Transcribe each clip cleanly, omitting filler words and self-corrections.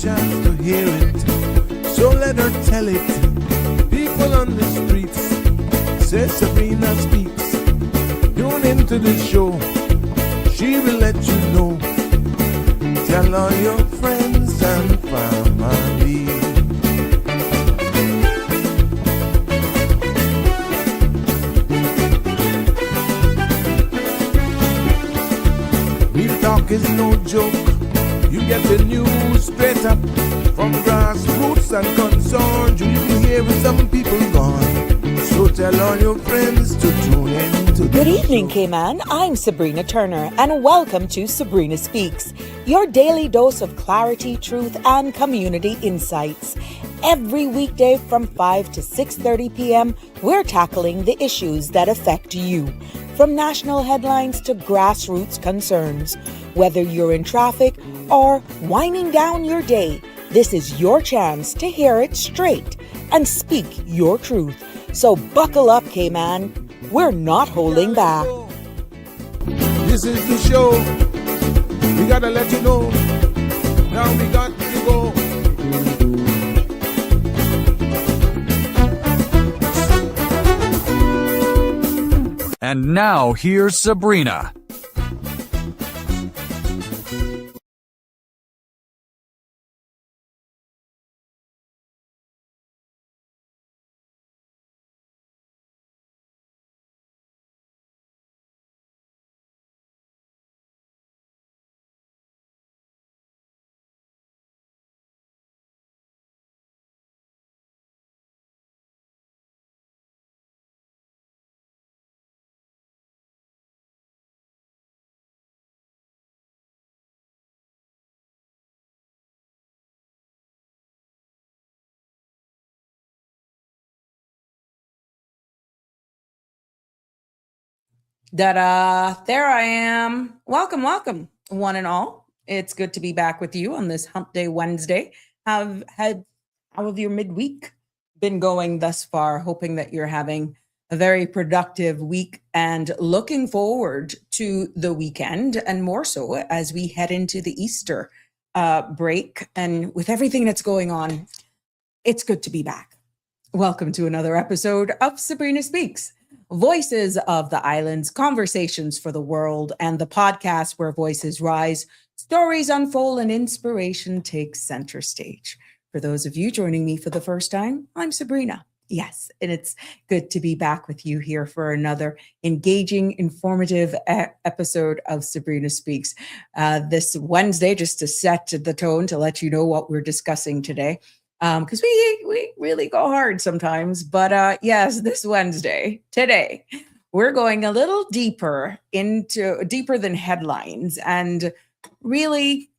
chance to hear it, so let her tell it. People on the streets say Sabrina speaks. Tune into the show, she will let you know. Tell all your friends and family. Real talk is no joke. You get the news straight up from grassroots and concerns. You hear some people gone. So tell all your friends to tune in to Good evening, Cayman. I'm Sabrina Turner, and welcome to Sabrina Speaks, your daily dose of clarity, truth, and community insights. Every weekday from 5 to 6:30 p.m., we're tackling the issues that affect you, from national headlines to grassroots concerns. Whether you're in traffic or winding down your day, this is your chance to hear it straight and speak your truth. So buckle up, Cayman. We're not holding back. This is the show. We gotta let you know. Now we got to go. And now here's Sabrina. Da-da, there I am. Welcome, one and all. It's good to be back with you on this Hump Day Wednesday. How have your midweek been going thus far? Hoping that you're having a very productive week and looking forward to the weekend, and more so as we head into the Easter break. And with everything that's going on, it's good to be back. Welcome to another episode of Sabrina Speaks. Voices of the Islands, conversations for the world, and the podcast where voices rise, stories unfold, and inspiration takes center stage. For those of you joining me for the first time, I'm Sabrina. Yes, and it's good to be back with you here for another engaging, informative episode of Sabrina Speaks. This Wednesday, just to set the tone, to let you know what we're discussing today. Because we really go hard sometimes. But yes, this Wednesday, today, we're going a little deeper than headlines and really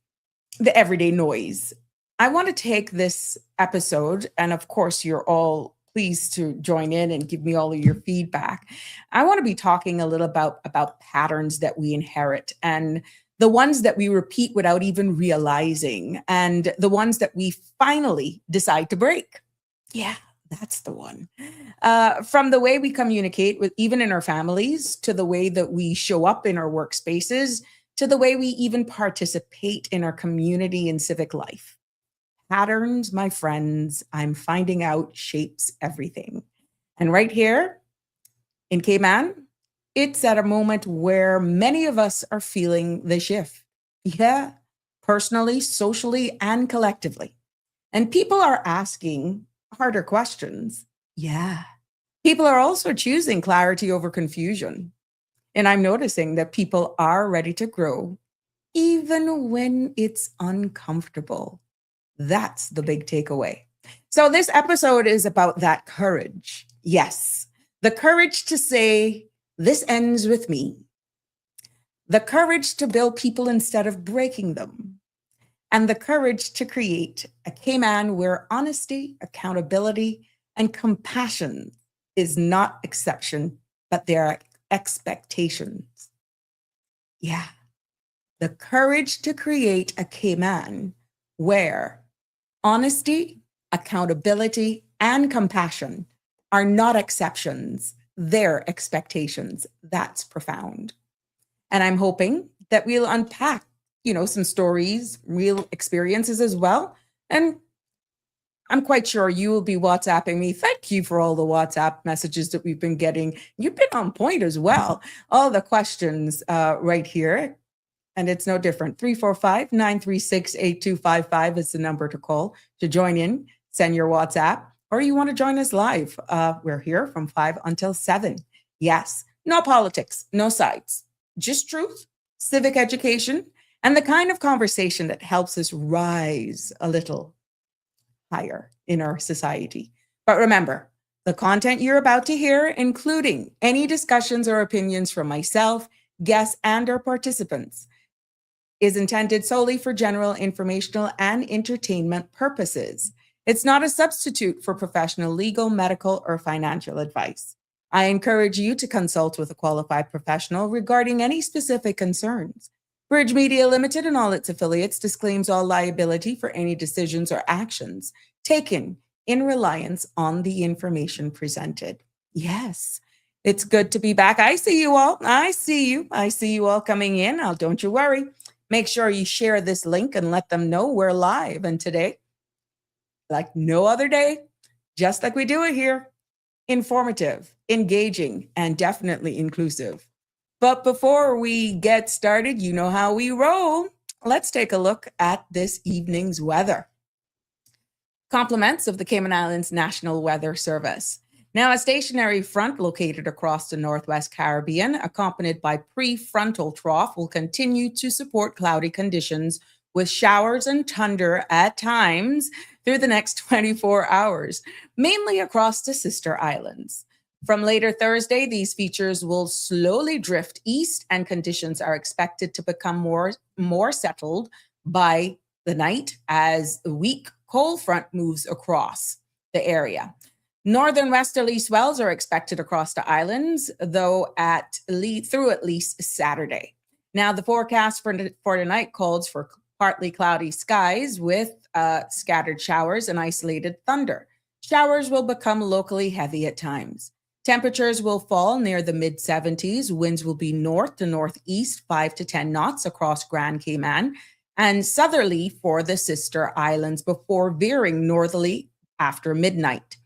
the everyday noise. I want to take this episode, and of course, you're all pleased to join in and give me all of your feedback. I want to be talking a little about patterns that we inherit, and the ones that we repeat without even realizing, and the ones that we finally decide to break. Yeah, that's the one. From the way we communicate with, even in our families, to the way that we show up in our workspaces, to the way we even participate in our community and civic life. Patterns, my friends, I'm finding out, shapes everything. And right here in Cayman, it's at a moment where many of us are feeling the shift. Yeah, personally, socially, and collectively. And people are asking harder questions. Yeah. People are also choosing clarity over confusion. And I'm noticing that people are ready to grow, even when it's uncomfortable. That's the big takeaway. So this episode is about that courage. Yes, the courage to say, this ends with me. The courage to build people instead of breaking them. And the courage to create a Cayman where honesty, accountability, and compassion is not exception, but their expectations. Yeah. The courage to create a Cayman where honesty, accountability, and compassion are not exceptions, their expectations. That's profound. And I'm hoping that we'll unpack, some stories, real experiences as well, And I'm quite sure you will be WhatsApping me. Thank you for all the WhatsApp messages that we've been getting. You've been on point as well. All the questions right here. And it's no different. 345-936-8255 is the number to call to join in, send your WhatsApp, or you want to join us live. We're here from 5 until 7. Yes, no politics, no sides, just truth, civic education, and the kind of conversation that helps us rise a little higher in our society. But remember, the content you're about to hear, including any discussions or opinions from myself, guests, and our participants, is intended solely for general informational and entertainment purposes. It's not a substitute for professional legal, medical, or financial advice. I encourage you to consult with a qualified professional regarding any specific concerns. Bridge Media Limited and all its affiliates disclaims all liability for any decisions or actions taken in reliance on the information presented. Yes, it's good to be back. I see you all. I see you. I see you all coming in. Now, don't you worry. Make sure you share this link and let them know we're live. And today, like no other day, just like we do it here, informative, engaging, and definitely inclusive. But before we get started, you know how we roll. Let's take a look at this evening's weather. Compliments of the Cayman Islands National Weather Service. Now, a stationary front located across the Northwest Caribbean, accompanied by prefrontal trough, will continue to support cloudy conditions with showers and thunder at times through the next 24 hours, mainly across the sister islands. From later Thursday, these features will slowly drift east and conditions are expected to become more settled by the night as a weak cold front moves across the area. Northern westerly swells are expected across the islands, though through at least Saturday. Now, the forecast for tonight calls for partly cloudy skies with scattered showers and isolated thunder. Showers will become locally heavy at times. Temperatures will fall near the mid-70s. Winds will be north to northeast, 5 to 10 knots across Grand Cayman, and southerly for the sister islands before veering northerly after midnight.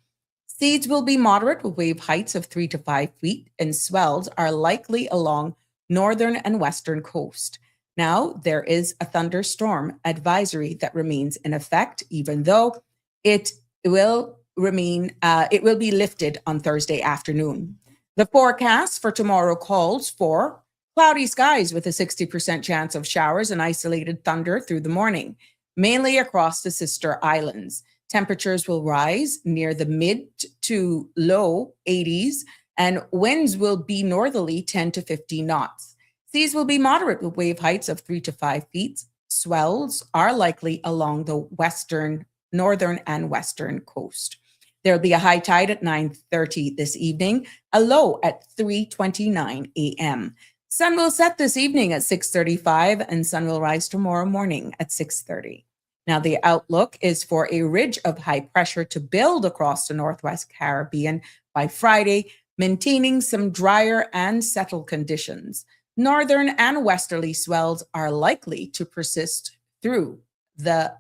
Seas will be moderate with wave heights of 3 to 5 feet, and swells are likely along northern and western coast. Now, there is a thunderstorm advisory that remains in effect, even though it will be lifted on Thursday afternoon. The forecast for tomorrow calls for cloudy skies with a 60% chance of showers and isolated thunder through the morning, mainly across the sister islands. Temperatures will rise near the mid to low 80s, and winds will be northerly 10 to 15 knots. Seas will be moderate with wave heights of 3 to 5 feet. Swells are likely along the northern and western coast. There will be a high tide at 9:30 this evening, a low at 3:29 a.m. Sun will set this evening at 6:35 and sun will rise tomorrow morning at 6:30. Now, the outlook is for a ridge of high pressure to build across the Northwest Caribbean by Friday, maintaining some drier and settled conditions. Northern and westerly swells are likely to persist through the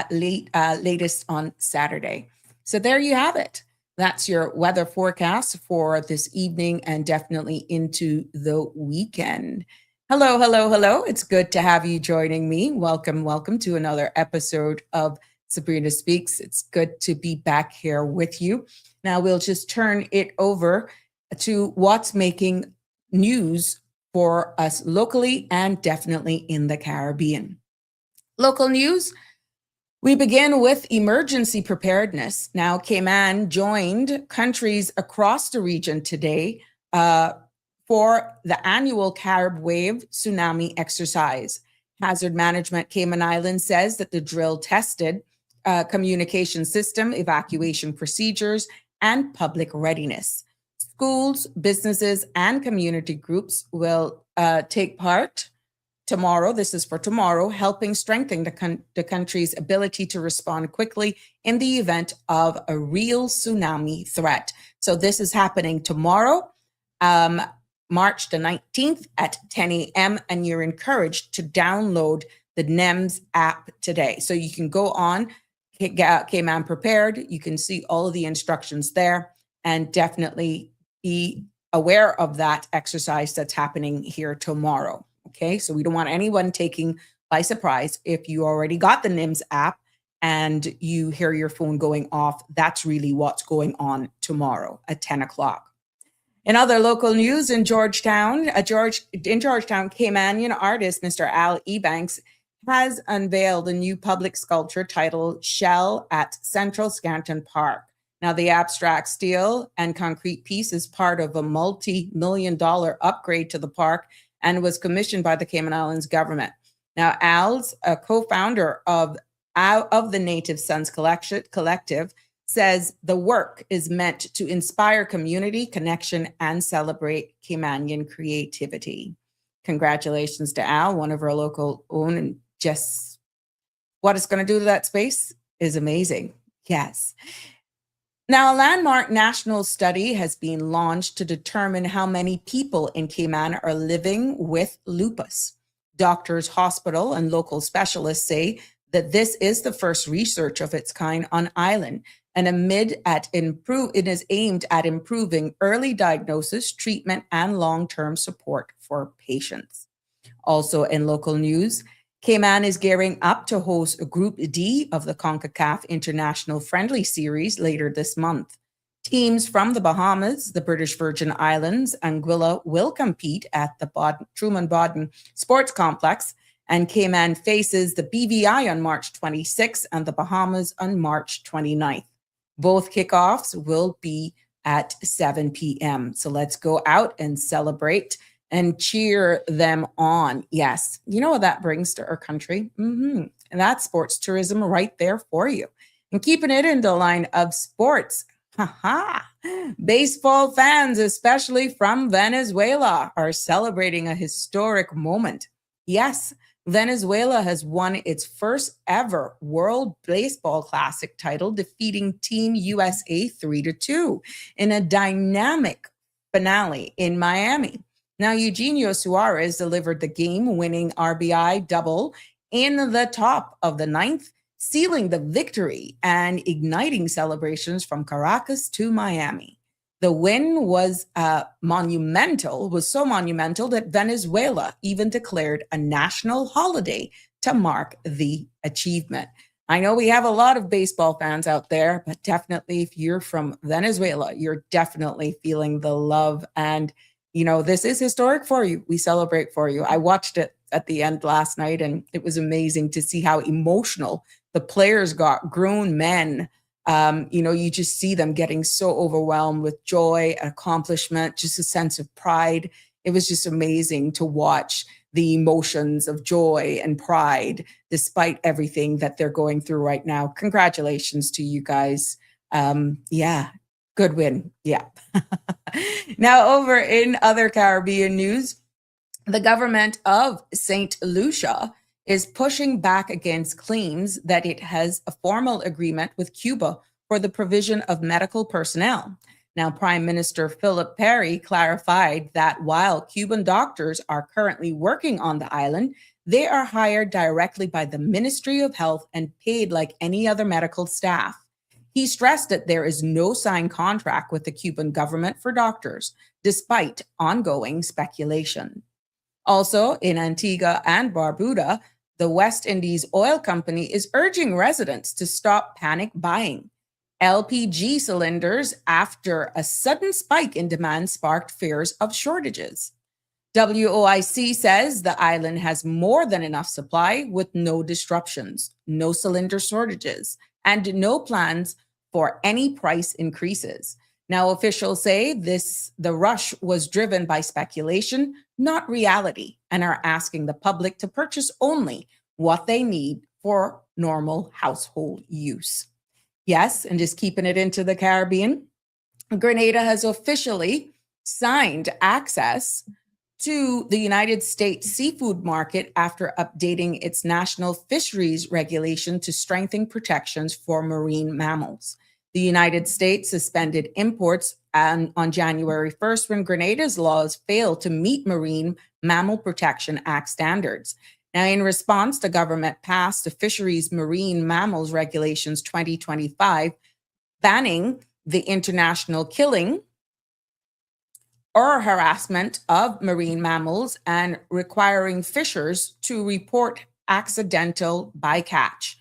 latest on Saturday. So there you have it. That's your weather forecast for this evening and definitely into the weekend. Hello, hello, hello. It's good to have you joining me. Welcome, welcome to another episode of Sabrina Speaks. It's good to be back here with you. Now we'll just turn it over to what's making news for us locally and definitely in the Caribbean. Local news. We begin with emergency preparedness. Now, Cayman joined countries across the region today for the annual Carib Wave tsunami exercise. Hazard Management Cayman Islands says that the drill tested communication system, evacuation procedures, and public readiness. Schools, businesses, and community groups will take part tomorrow. This is for tomorrow, helping strengthen the country's ability to respond quickly in the event of a real tsunami threat. So this is happening tomorrow, March the 19th at 10 a.m. And you're encouraged to download the NEMS app today. So you can go on Cayman Prepared. You can see all of the instructions there, and definitely be aware of that exercise that's happening here tomorrow. Okay, so we don't want anyone taking by surprise. If you already got the NIMS app and you hear your phone going off, that's really what's going on tomorrow at 10 o'clock. In other local news, in Georgetown, Caymanian artist Mr. Al Ebanks has unveiled a new public sculpture titled Shell at Central Scanton Park. Now, the abstract steel and concrete piece is part of a multi-million-dollar upgrade to the park and was commissioned by the Cayman Islands government. Now, Al's a co-founder of the Native Sons Collective, says the work is meant to inspire community connection and celebrate Caymanian creativity. Congratulations to Al, one of our local own, and just what it's going to do to that space is amazing. Yes. Now, a landmark national study has been launched to determine how many people in Cayman are living with lupus. Doctors, hospital, and local specialists say that this is the first research of its kind on island, and it is aimed at improving early diagnosis, treatment, and long-term support for patients. Also in local news, Cayman is gearing up to host Group D of the CONCACAF International Friendly Series later this month. Teams from the Bahamas, the British Virgin Islands, and Anguilla will compete at the Truman Bodden Sports Complex, and Cayman faces the BVI on March 26th and the Bahamas on March 29th. Both kickoffs will be at 7 p.m. So let's go out and celebrate and cheer them on. Yes, you know what that brings to our country? And that's sports tourism right there for you. And keeping it in the line of sports, baseball fans, especially from Venezuela, are celebrating a historic moment. Yes, Venezuela has won its first ever World Baseball Classic title, defeating Team USA 3-2 in a dynamic finale in Miami. Now, Eugenio Suarez delivered the game-winning RBI double in the top of the ninth, sealing the victory and igniting celebrations from Caracas to Miami. The win was so monumental that Venezuela even declared a national holiday to mark the achievement. I know we have a lot of baseball fans out there, but definitely if you're from Venezuela, you're definitely feeling the love. And, you know, this is historic for you. We celebrate for you. I watched it at the end last night, and it was amazing to see how emotional the players got, grown men. You just see them getting so overwhelmed with joy, accomplishment, just a sense of pride. It was just amazing to watch the emotions of joy and pride, despite everything that they're going through right now. Congratulations to you guys. Good win. Yeah. Now, over in other Caribbean news, the government of St. Lucia is pushing back against claims that it has a formal agreement with Cuba for the provision of medical personnel. Now, Prime Minister Philip Perry clarified that while Cuban doctors are currently working on the island, they are hired directly by the Ministry of Health and paid like any other medical staff. He stressed that there is no signed contract with the Cuban government for doctors, despite ongoing speculation. Also, in Antigua and Barbuda, the West Indies Oil Company is urging residents to stop panic buying LPG cylinders after a sudden spike in demand sparked fears of shortages. WOIC says the island has more than enough supply with no disruptions, no cylinder shortages, and no plans for any price increases. Now, officials say the rush was driven by speculation, not reality, and are asking the public to purchase only what they need for normal household use. Yes, and just keeping it into the Caribbean, Grenada has officially signed access to the United States seafood market after updating its national fisheries regulation to strengthen protections for marine mammals. The United States suspended imports on January 1st when Grenada's laws failed to meet Marine Mammal Protection Act standards. Now, in response, the government passed the Fisheries Marine Mammals Regulations 2025, banning the international killing or harassment of marine mammals and requiring fishers to report accidental bycatch.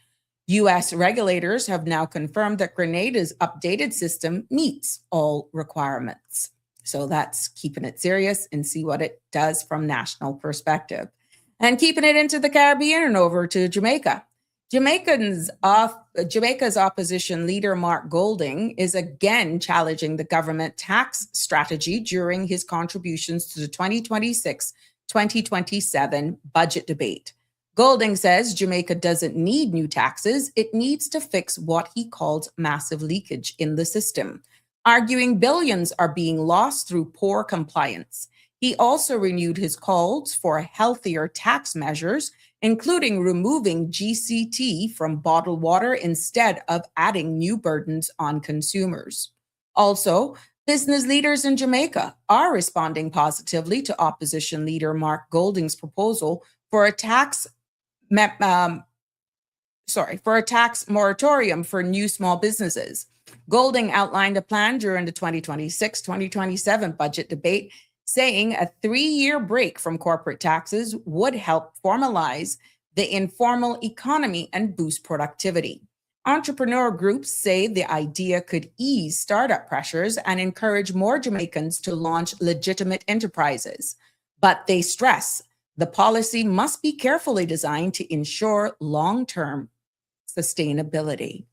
U.S. regulators have now confirmed that Grenada's updated system meets all requirements. So that's keeping it serious and see what it does from national perspective. And keeping it into the Caribbean and over to Jamaica. Jamaica's opposition leader, Mark Golding, is again challenging the government tax strategy during his contributions to the 2026-2027 budget debate. Golding says Jamaica doesn't need new taxes, it needs to fix what he called massive leakage in the system, arguing billions are being lost through poor compliance. He also renewed his calls for healthier tax measures, including removing GCT from bottled water instead of adding new burdens on consumers. Also, business leaders in Jamaica are responding positively to opposition leader Mark Golding's proposal for a tax moratorium for new small businesses. Golding outlined a plan during the 2026-2027 budget debate, saying a 3-year break from corporate taxes would help formalize the informal economy and boost productivity. Entrepreneur groups say the idea could ease startup pressures and encourage more Jamaicans to launch legitimate enterprises. But they stress the policy must be carefully designed to ensure long-term sustainability.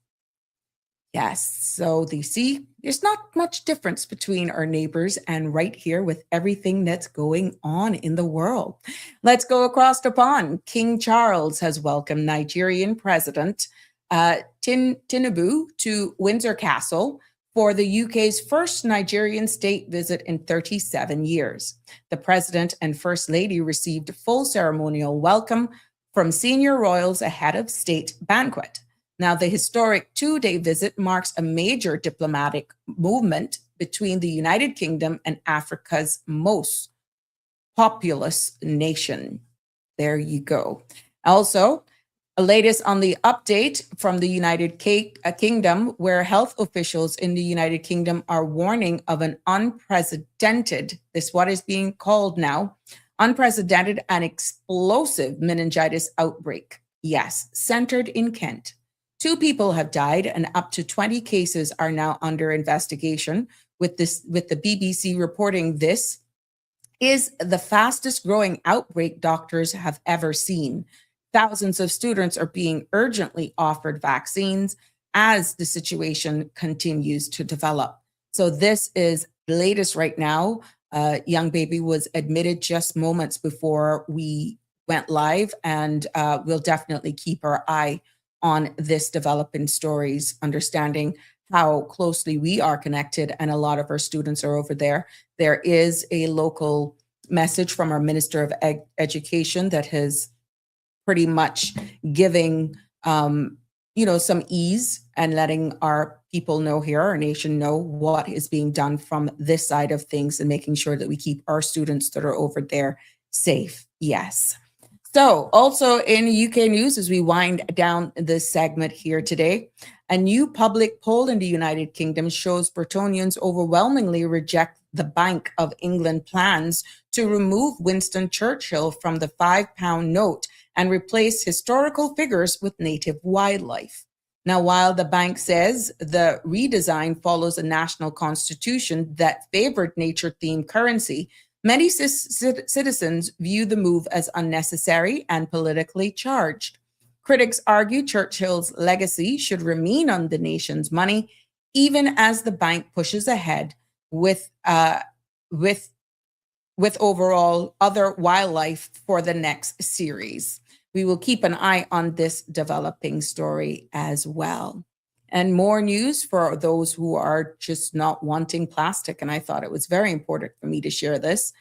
Yes, so you see, there's not much difference between our neighbors and right here with everything that's going on in the world. Let's go across the pond. King Charles has welcomed Nigerian President Tinubu to Windsor Castle for the UK's first Nigerian state visit in 37 years. The President and First Lady received a full ceremonial welcome from senior royals ahead of state banquet. Now, the historic 2-day visit marks a major diplomatic movement between the United Kingdom and Africa's most populous nation. There you go. Also, a latest on the update from the United Kingdom, where health officials in the United Kingdom are warning of an unprecedented, this what is being called now, unprecedented and explosive meningitis outbreak. Yes, centered in Kent. 2 people have died and up to 20 cases are now under investigation, with the BBC reporting this is the fastest growing outbreak doctors have ever seen. Thousands of students are being urgently offered vaccines as the situation continues to develop. So this is the latest right now. A young baby was admitted just moments before we went live, and we'll definitely keep our eye on this developing stories, understanding how closely we are connected, and a lot of our students are over there. There is a local message from our Minister of Education that has pretty much giving, some ease and letting our people know here, our nation know what is being done from this side of things and making sure that we keep our students that are over there safe. Yes. So also in UK news, as we wind down this segment here today, a new public poll in the United Kingdom shows Bretonians overwhelmingly reject the Bank of England plans to remove Winston Churchill from the £5 note and replace historical figures with native wildlife. Now, while the bank says the redesign follows a national constitution that favored nature-themed currency, many citizens view the move as unnecessary and politically charged. Critics argue Churchill's legacy should remain on the nation's money, even as the bank pushes ahead with overall other wildlife for the next series. We will keep an eye on this developing story as well. And more news for those who are just not wanting plastic. And I thought it was very important for me to share this.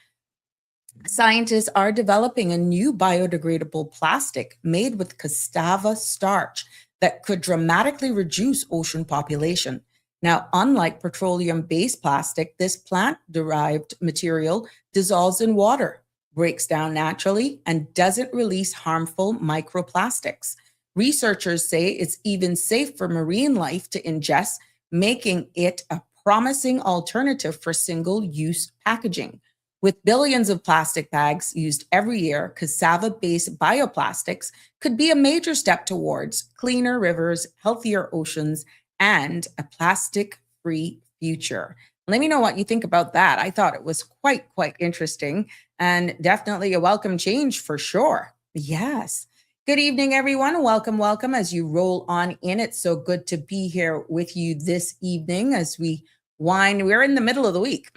Scientists are developing a new biodegradable plastic made with cassava starch that could dramatically reduce ocean population. Now, unlike petroleum-based plastic, this plant-derived material dissolves in water, breaks down naturally, and doesn't release harmful microplastics. Researchers say it's even safe for marine life to ingest, making it a promising alternative for single use packaging. With billions of plastic bags used every year, cassava based bioplastics could be a major step towards cleaner rivers, healthier oceans, and a plastic free future. Let me know what you think about that. I thought it was quite interesting and definitely a welcome change for sure. Yes. Good evening, everyone. Welcome as you roll on in. It's so good to be here with you this evening as we're in the middle of the week.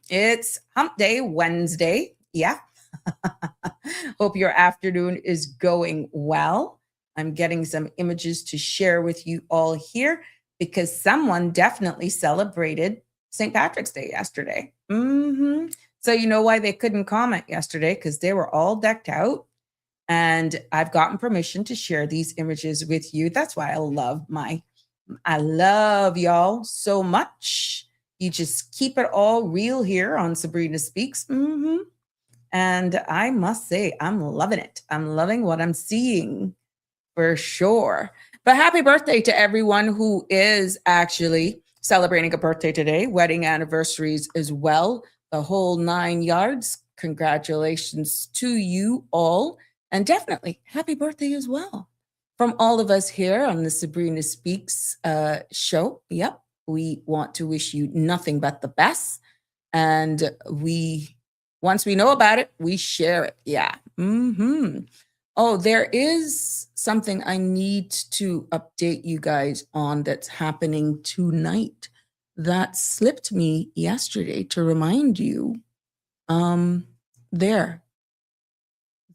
It's Hump Day Wednesday. Yeah. Hope your afternoon is going well. I'm getting some images to share with you all here because someone definitely celebrated St. Patrick's Day yesterday. So you know why they couldn't comment yesterday? Because they were all decked out. And I've gotten permission to share these images with you. That's why I love y'all so much. You just keep it all real here on Sabrina Speaks. And I must say, I'm loving it. I'm loving what I'm seeing for sure. But happy birthday to everyone who is actually celebrating a birthday today, wedding anniversaries as well, the whole 9 yards. Congratulations to you all. And definitely happy birthday as well. From all of us here on the Sabrina Speaks show, yep, we want to wish you nothing but the best. And once we know about it, we share it. Yeah. Oh, there is something I need to update you guys on that's happening tonight that slipped me yesterday to remind you.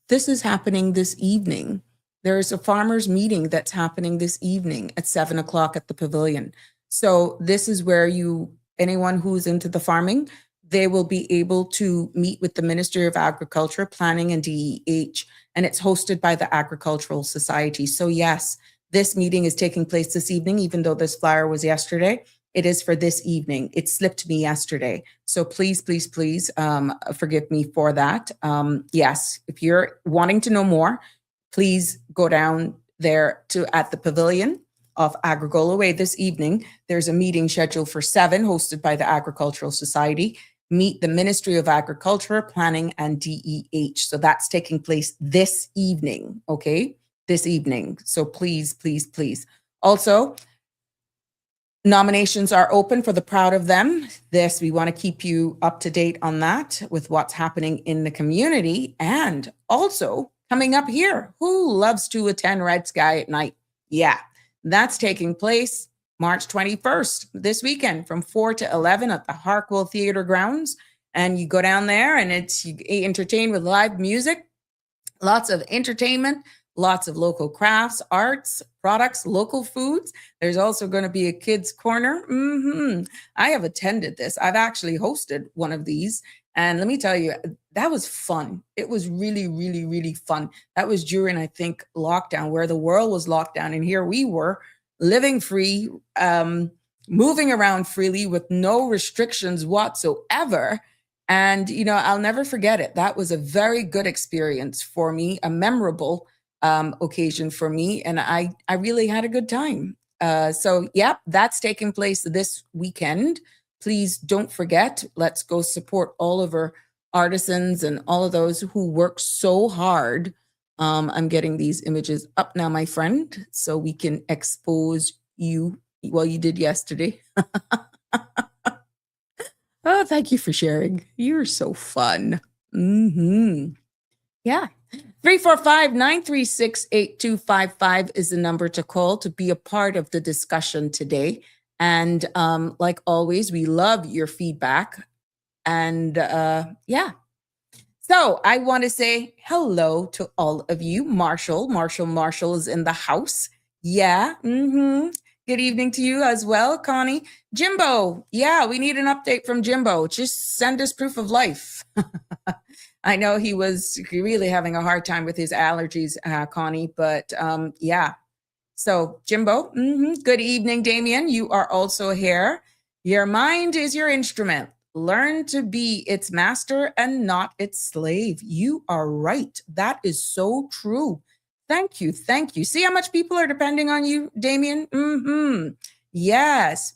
This is happening this evening. There's a farmers meeting that's happening this evening at 7:00 at the pavilion. So this is where anyone who's into the farming, they will be able to meet with the Ministry of Agriculture, Planning and DEH, and it's hosted by the Agricultural Society. So yes, this meeting is taking place this evening, even though this flyer was yesterday. It is for this evening. It slipped me yesterday. So please forgive me for that. Yes, if you're wanting to know more, please go down there at the pavilion of Agricola Way this evening. There's a meeting scheduled for 7, hosted by the Agricultural Society. Meet the Ministry of Agriculture, Planning and DEH. So that's taking place this evening, okay? This evening. So please. Also, nominations are open for the Proud of Them. We want to keep you up to date on that with what's happening in the community. And also coming up here, who loves to attend Red Sky at Night? Yeah, that's taking place March 21st, this weekend from 4 to 11 at the Harkwell Theater grounds. And you go down there and you entertain with live music, lots of entertainment, lots of local crafts, arts, products, local foods. There's also going to be a kids' corner. I have attended this. I've actually hosted one of these. And let me tell you, that was fun. It was really fun. That was during, I think, lockdown, where the world was locked down. And here we were living free, moving around freely with no restrictions whatsoever. And, I'll never forget it. That was a very good experience for me, a memorable occasion for me. And I really had a good time. So, that's taking place this weekend. Please don't forget, let's go support all of our artisans and all of those who work so hard. I'm getting these images up now, my friend, so we can expose you. Well, you did yesterday. Oh, thank you for sharing. You're so fun. Yeah. 345-936-8255 is the number to call to be a part of the discussion today. And like always, we love your feedback. And So I want to say hello to all of you. Marshall is in the house. Yeah. Good evening to you as well, Connie. Jimbo. Yeah, we need an update from Jimbo. Just send us proof of life. I know he was really having a hard time with his allergies, Connie, but yeah. So Jimbo, good evening, Damien. You are also here. Your mind is your instrument. learn to be its master and not its slave. You are right. That is so true. Thank you. Thank you. See how much people are depending on you, Damien? Mm-hmm. Yes.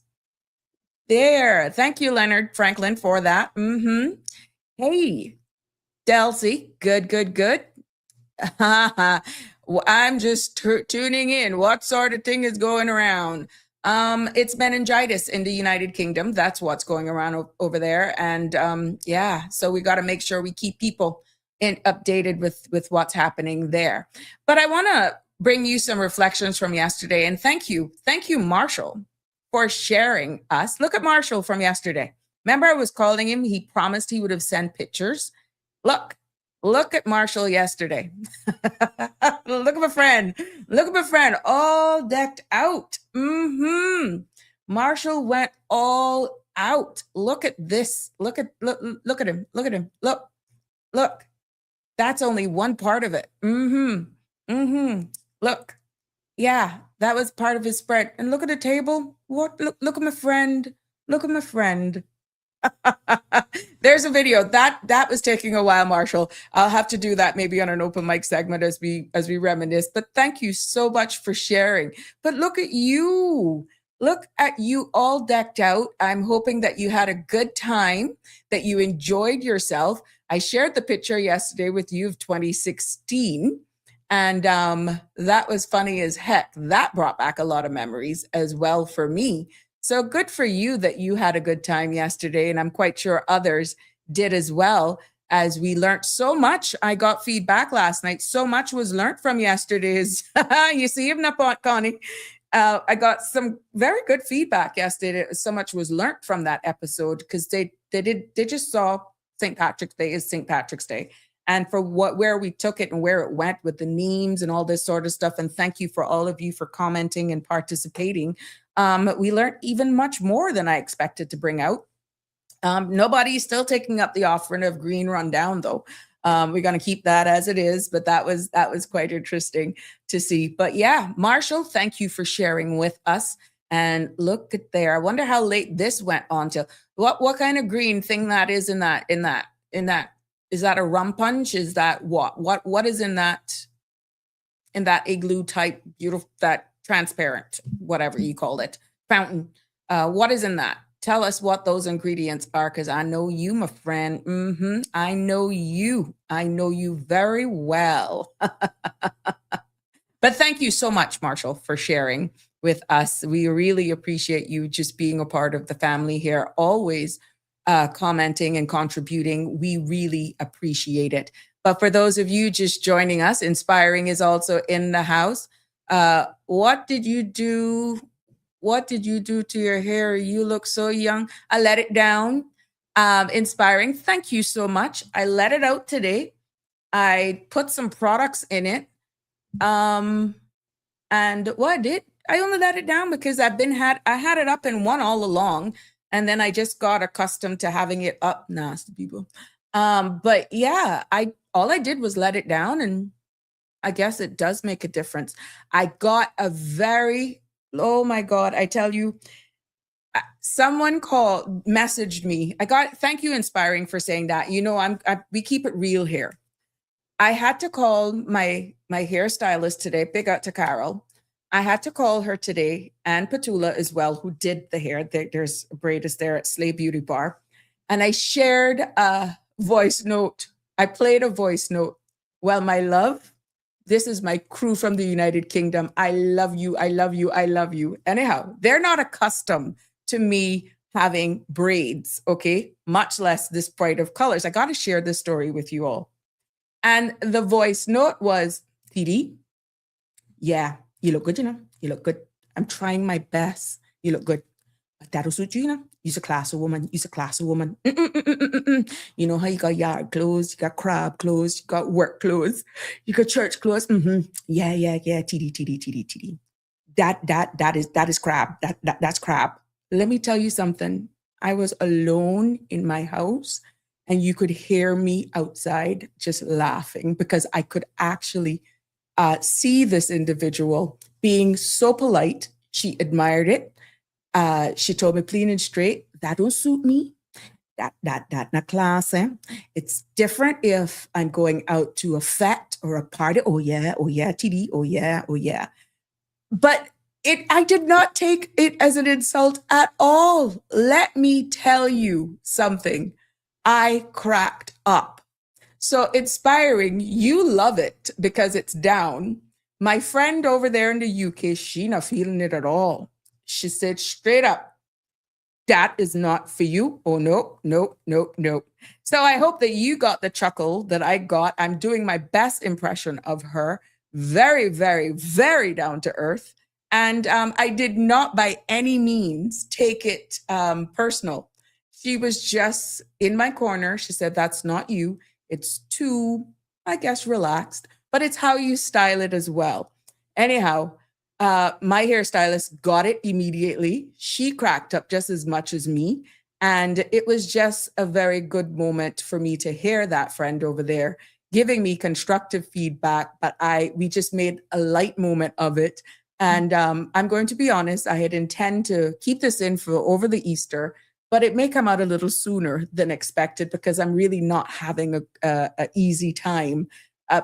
There. Thank you, Leonard Franklin, for that. Mm-hmm. Hey, Delcy. Good, good, good. Well, I'm just tuning in. What sort of thing is going around? It's meningitis in the United Kingdom. That's what's going around over there. And yeah, so we got to make sure we keep people updated with what's happening there. But I want to bring you some reflections from yesterday. And thank you, Marshall, for sharing us. Look at Marshall from yesterday. Remember, I was calling him. He promised he would have sent pictures. Look at Marshall yesterday. Look at my friend. Look at my friend, all decked out. Marshall went all out. Look at this. Look at him. Look at him. Look. That's only one part of it. Look. Yeah, that was part of his spread. And look at the table. What? Look at my friend. Look at my friend. There's a video that was taking a while, Marshall. I'll have to do that maybe on an open mic segment as we reminisce. But thank you so much for sharing. But look at you all decked out. I'm hoping that you had a good time, that you enjoyed yourself. I shared the picture yesterday with you of 2016, and that was funny as heck. That brought back a lot of memories as well for me. So good for you that you had a good time yesterday. And I'm quite sure others did as well, as we learned so much. I got feedback last night. So much was learned from yesterday's. You see him up, Connie. I got some very good feedback yesterday. So much was learned from that episode, because they just saw St. Patrick's Day is St. Patrick's Day. And for where we took it and where it went with the memes and all this sort of stuff. And thank you for all of you for commenting and participating. We learned even much more than I expected to bring out. Nobody's still taking up the offering of green rundown, though. We're going to keep that as it is, but that was quite interesting to see. But yeah, Marshall, thank you for sharing with us. And look at there. I wonder how late this went on till. What kind of green thing that is in that? Is that a rum punch? Is that what is in that igloo type beautiful, that transparent, whatever you call it, fountain? What is in that? Tell us what those ingredients are, because I know you, my friend. I know you very well. But thank you so much, Marshall, for sharing with us. We really appreciate you just being a part of the family here, always commenting and contributing. We really appreciate it. But for those of you just joining us, Inspiring is also in the house. What did you do? What did you do to your hair? You look so young. I let it down. Inspiring, thank you so much. I let it out today. I put some products in it. And what I did, I only let it down because I had it up in one all along. And then I just got accustomed to having it up. Nasty people. But yeah, all I did was let it down, and I guess it does make a difference. I got oh my God, I tell you, someone messaged me. Thank you, Inspiring, for saying that. You know, we keep it real here. I had to call my hairstylist today. Big out to Carol. I had to call her today, and Petula as well, who did the hair. There's Braidis there at Slay Beauty Bar. And I shared a voice note. I played a voice note. Well, my love, this is my crew from the United Kingdom. I love you. I love you. I love you. Anyhow, they're not accustomed to me having braids, okay? Much less this bright of colors. I got to share this story with you all. And the voice note was, TD, yeah, you look good, you know. You look good. I'm trying my best. You look good. But that'll suit you, you know. You're a classy woman. You're a classy woman. You know how you got yard clothes, you got crab clothes, you got work clothes, you got church clothes. Yeah. TD. That is crab. That's crab. Let me tell you something. I was alone in my house, and you could hear me outside just laughing, because I could actually see this individual being so polite. She admired it. She told me clean and straight, that don't suit me. That not class, eh? It's different if I'm going out to a fete or a party. Oh yeah, TD, oh yeah. But I did not take it as an insult at all. Let me tell you something. I cracked up. So inspiring, you love it because it's down. My friend over there in the UK, she not feeling it at all. She said straight up, that is not for you. Oh, no. So I hope that you got the chuckle that I got. I'm doing my best impression of her. Very, very, very down to earth. And I did not by any means take it personal. She was just in my corner. She said, that's not you. It's too, I guess, relaxed, but it's how you style it as well. Anyhow, my hairstylist got it immediately. She cracked up just as much as me. And it was just a very good moment for me to hear that friend over there giving me constructive feedback. But we just made a light moment of it. And I'm going to be honest, I had intended to keep this in for over the Easter, but it may come out a little sooner than expected because I'm really not having a easy time.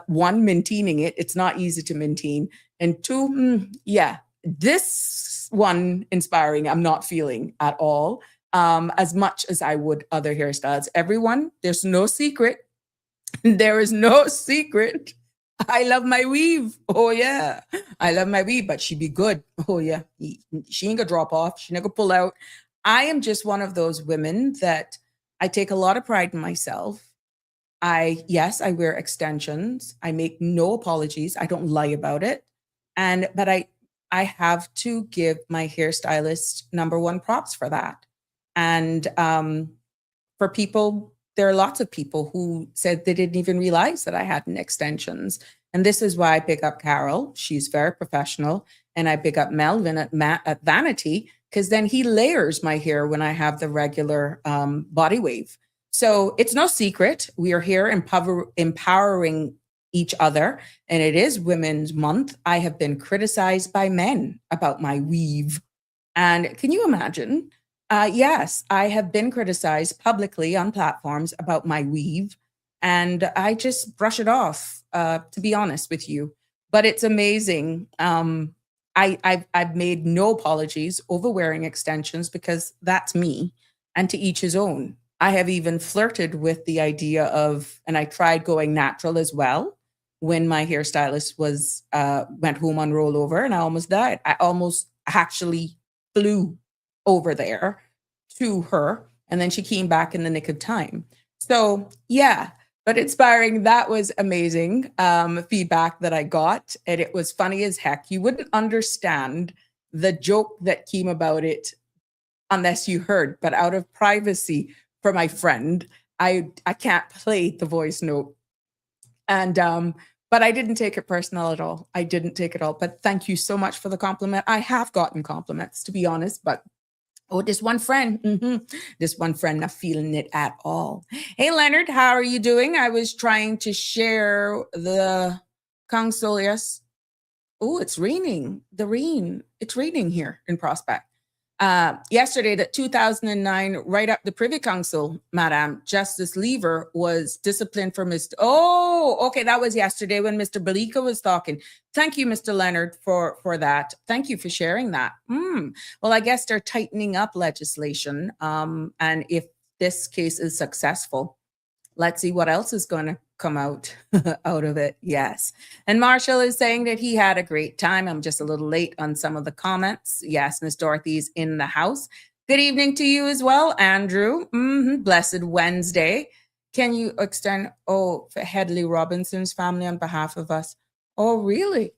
One, maintaining it. It's not easy to maintain. And two, this one inspiring, I'm not feeling at all as much as I would other hairstyles. Everyone, there's no secret. There is no secret. I love my weave. Oh, yeah. I love my weave, but she be good. Oh, yeah. She ain't gonna drop off. She ain't gonna pull out. I am just one of those women that I take a lot of pride in myself. I wear extensions. I make no apologies. I don't lie about it. But I have to give my hairstylist number one props for that. And for people, there are lots of people who said they didn't even realize that I had extensions. And this is why I pick up Carol. She's very professional. And I pick up Melvin at Vanity, because then he layers my hair when I have the regular body wave. So it's no secret. We are here empowering each other. And it is Women's Month. I have been criticized by men about my weave. And can you imagine? Yes, I have been criticized publicly on platforms about my weave. And I just brush it off, to be honest with you. But it's amazing. I've made no apologies over wearing extensions because that's me, and to each his own. I have even flirted with the idea of, and I tried going natural as well when my hairstylist went home on rollover and I almost died. I almost actually flew over there to her, and then she came back in the nick of time. So yeah, but inspiring, that was amazing feedback that I got. And it was funny as heck. You wouldn't understand the joke that came about it unless you heard, but out of privacy for my friend, I can't play the voice note. And but I didn't take it personal at all. I didn't take it all. But thank you so much for the compliment. I have gotten compliments, to be honest, but this one friend, this one friend not feeling it at all. Hey, Leonard, how are you doing? I was trying to share the council. Yes. Oh, it's raining. It's raining here in Prospect. Yesterday, that 2009, right up the Privy Council, Madam Justice Lever was disciplined for Mr. Oh, okay, that was yesterday when Mr. Balika was talking. Thank you, Mr. Leonard, for that. Thank you for sharing that. Well, I guess they're tightening up legislation, and if this case is successful, let's see what else is going to come out of it. Yes. And Marshall is saying that he had a great time. I'm just a little late on some of the comments. Yes, Miss Dorothy's in the house. Good evening to you as well, Andrew. Blessed Wednesday. Can you extend, for Headley Robinson's family on behalf of us? Oh, really?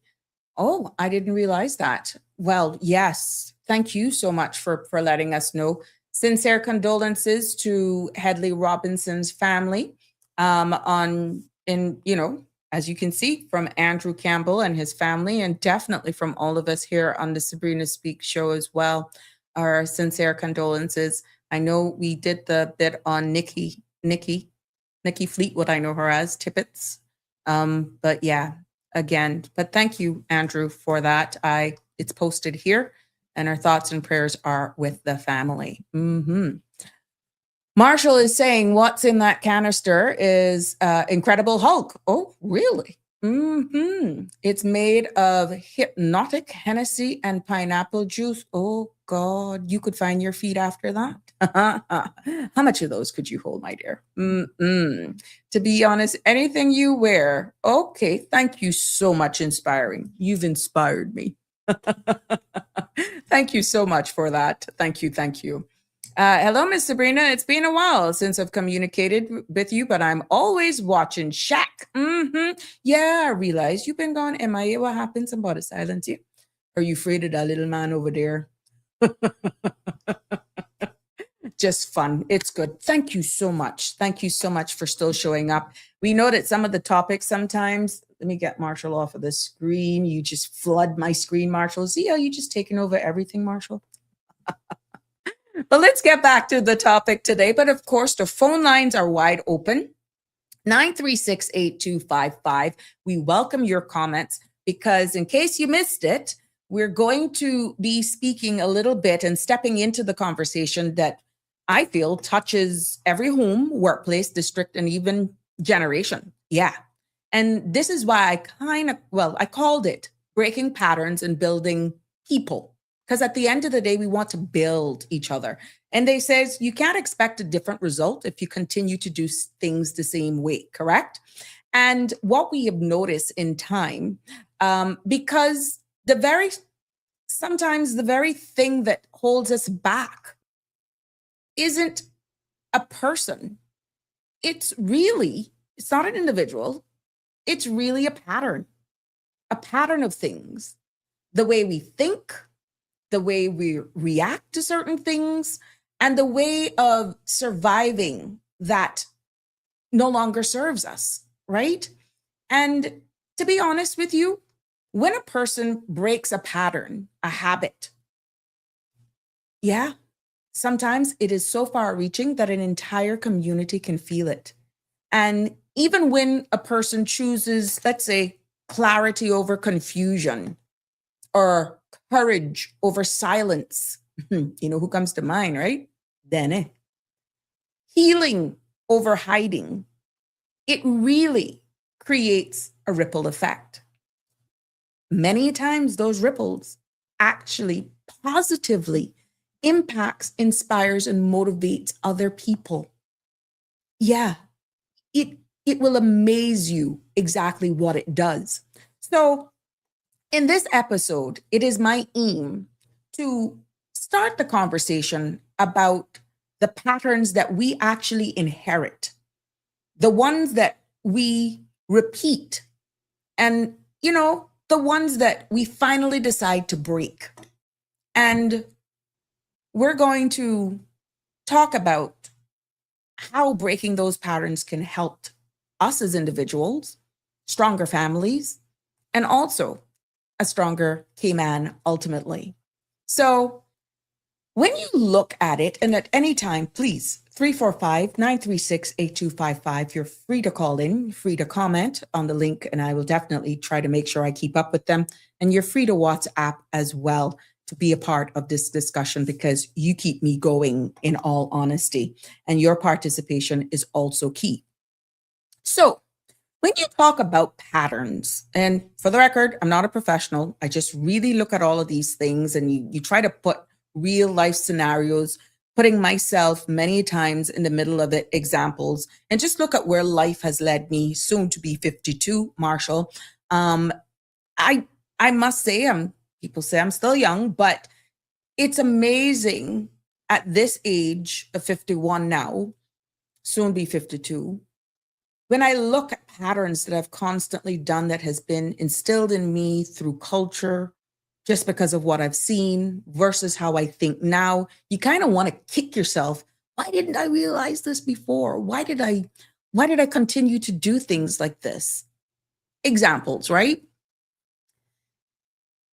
Oh, I didn't realize that. Well, yes. Thank you so much for letting us know. Sincere condolences to Headley Robinson's family. As you can see from Andrew Campbell and his family, and definitely from all of us here on the Sabrina Speaks show as well, our sincere condolences. I know we did the bit on Nikki Fleetwood, I know her as Tippets. But yeah, again, but thank you, Andrew, for that. It's posted here, and our thoughts and prayers are with the family. Marshall is saying what's in that canister is Incredible Hulk. Oh, really? It's made of hypnotic Hennessy and pineapple juice. Oh, God, you could find your feet after that. How much of those could you hold, my dear? To be honest, anything you wear. Okay, thank you so much, inspiring. You've inspired me. Thank you so much for that. Thank you. Thank you. Hello, Miss Sabrina. It's been a while since I've communicated with you, but I'm always watching Shaq. Yeah, I realize you've been gone MIA. What happened? Somebody silence you? Are you afraid of that little man over there? Just fun. It's good. Thank you so much. Thank you so much for still showing up. We know that some of the topics sometimes, let me get Marshall off of the screen. You just flood my screen, Marshall. See how you just taking over everything, Marshall? But let's get back to the topic today. But of course, the phone lines are wide open. 936-8255. We welcome your comments because in case you missed it, we're going to be speaking a little bit and stepping into the conversation that I feel touches every home, workplace, district, and even generation. Yeah. And this is why I called it Breaking Patterns and Building People. Because at the end of the day, we want to build each other. And they says you can't expect a different result if you continue to do things the same way, correct? And what we have noticed in time, because sometimes the very thing that holds us back isn't a person. It's not an individual. It's really a pattern of things. The way we think, the way we react to certain things, and the way of surviving that no longer serves us, right? And to be honest with you, when a person breaks a pattern, a habit, yeah, sometimes it is so far-reaching that an entire community can feel it. And even when a person chooses, let's say, clarity over confusion, or courage over silence. You know who comes to mind, right? Dene. Healing over hiding. It really creates a ripple effect. Many times those ripples actually positively impacts, inspires, and motivates other people. Yeah, it will amaze you exactly what it does. So in this episode, it is my aim to start the conversation about the patterns that we actually inherit, the ones that we repeat, and, the ones that we finally decide to break. And we're going to talk about how breaking those patterns can help us as individuals, stronger families, and also a stronger Cayman ultimately. So when you look at it, and at any time, please, 345-936-8255, you're free to call in, free to comment on the link, and I will definitely try to make sure I keep up with them. And you're free to WhatsApp as well to be a part of this discussion because you keep me going, in all honesty, and your participation is also key. So when you talk about patterns, and for the record, I'm not a professional. I just really look at all of these things and you try to put real life scenarios, putting myself many times in the middle of it, examples, and just look at where life has led me, soon to be 52, Marshall. I must say, people say I'm still young, but it's amazing at this age of 51 now, soon be 52, when I look at patterns that I've constantly done that has been instilled in me through culture, just because of what I've seen versus how I think now, you kind of want to kick yourself. Why didn't I realize this before? Why did I continue to do things like this? Examples, right?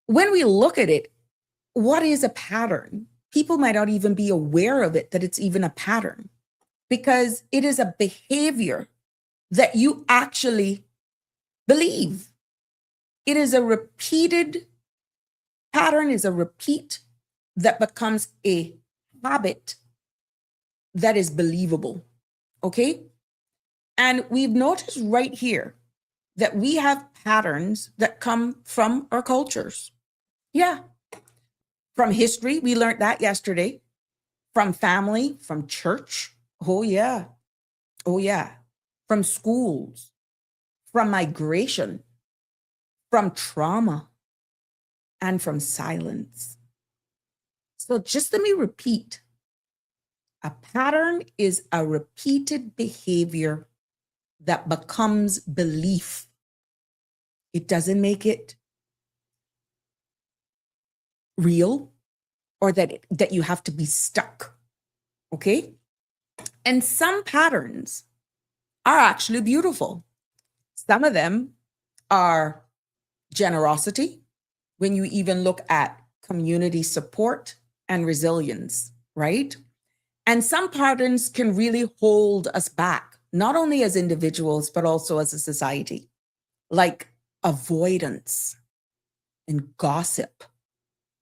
When we look at it, what is a pattern? People might not even be aware of it, that it's even a pattern, because it is a behavior that you actually believe. It is a repeated pattern, is a repeat that becomes a habit that is believable. Okay. And we've noticed right here that we have patterns that come from our cultures. Yeah. From history, we learned that yesterday. From family, from church. Oh, yeah. Oh, yeah. From schools, from migration, from trauma, and from silence. So just let me repeat. A pattern is a repeated behavior that becomes belief. It doesn't make it real or that you have to be stuck. Okay? And some patterns are actually beautiful. Some of them are generosity, when you even look at community support and resilience, right? And some patterns can really hold us back, not only as individuals, but also as a society, like avoidance and gossip.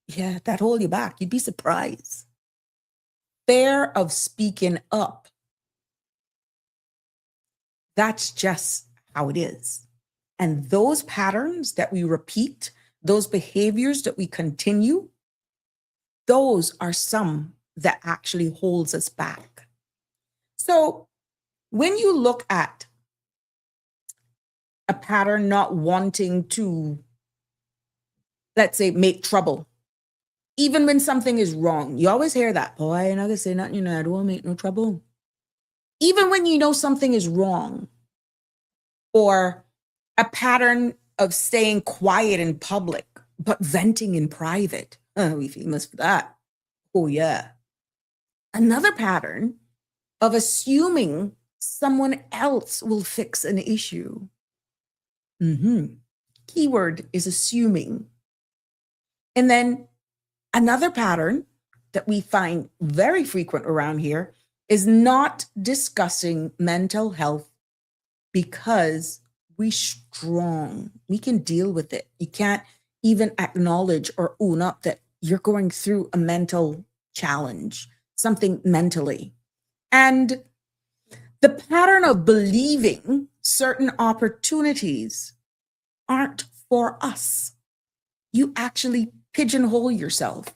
Yeah, that hold you back. You'd be surprised. Fear of speaking up. That's just how it is. And those patterns that we repeat, those behaviors that we continue, those are some that actually holds us back. So when you look at a pattern not wanting to, let's say, make trouble, even when something is wrong, you always hear that, oh, I ain't gonna say nothing, I don't want to make no trouble. Even when you know something is wrong, or a pattern of staying quiet in public, but venting in private. Oh, we famous for that. Oh, yeah. Another pattern of assuming someone else will fix an issue. Keyword is assuming. And then another pattern that we find very frequent around here is not discussing mental health because we're strong. We can deal with it. You can't even acknowledge or own up that you're going through a mental challenge, something mentally. And the pattern of believing certain opportunities aren't for us. You actually pigeonhole yourself.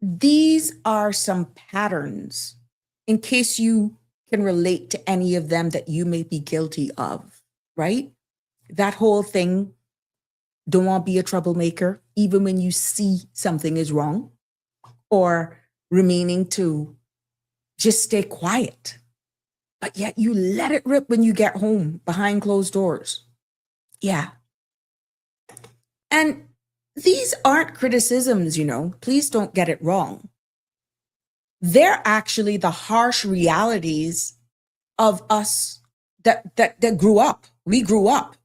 These are some patterns, in case you can relate to any of them that you may be guilty of, right? That whole thing, don't want to be a troublemaker, even when you see something is wrong, or remaining to just stay quiet, but yet you let it rip when you get home behind closed doors. Yeah. And these aren't criticisms, please don't get it wrong. They're actually the harsh realities of us that grew up. We grew up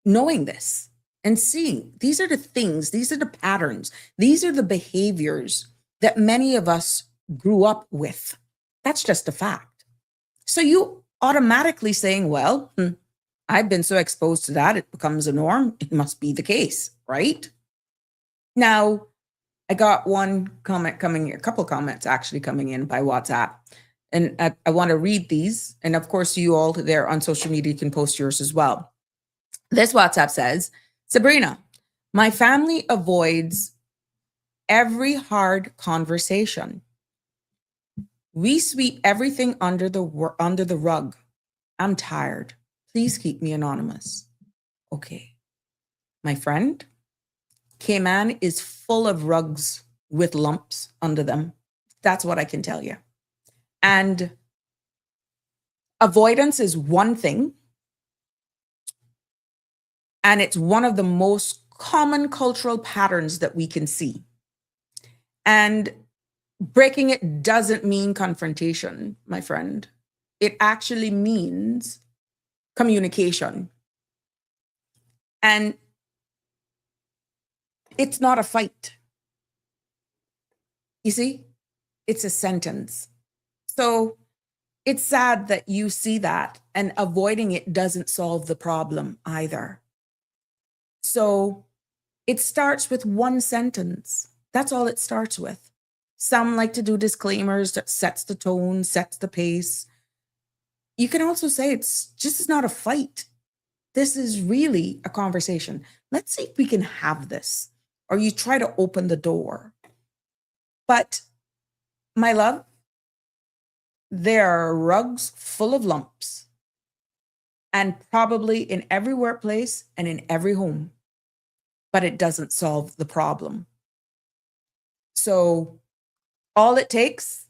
knowing this and seeing these are the things, these are the patterns, these are the behaviors that many of us grew up with. That's just a fact. So you automatically saying, well, I've been so exposed to that, it becomes a norm. It must be the case, right? Now, I got one comment coming in, a couple comments actually coming in by WhatsApp. And I want to read these. And of course, you all there on social media can post yours as well. This WhatsApp says, Sabrina, my family avoids every hard conversation. We sweep everything under the rug. I'm tired. Please keep me anonymous. Okay. My friend, Cayman is full of rugs with lumps under them. That's what I can tell you. And avoidance is one thing. And it's one of the most common cultural patterns that we can see. And breaking it doesn't mean confrontation, my friend. It actually means communication. And it's not a fight. You see, it's a sentence. So it's sad that you see that, and avoiding it doesn't solve the problem either. So it starts with one sentence. That's all it starts with. Some like to do disclaimers that sets the tone, sets the pace. You can also say it's just not a fight. This is really a conversation. Let's see if we can have this. Or you try to open the door. But my love, there are rugs full of lumps, and probably in every workplace and in every home, but it doesn't solve the problem. So all it takes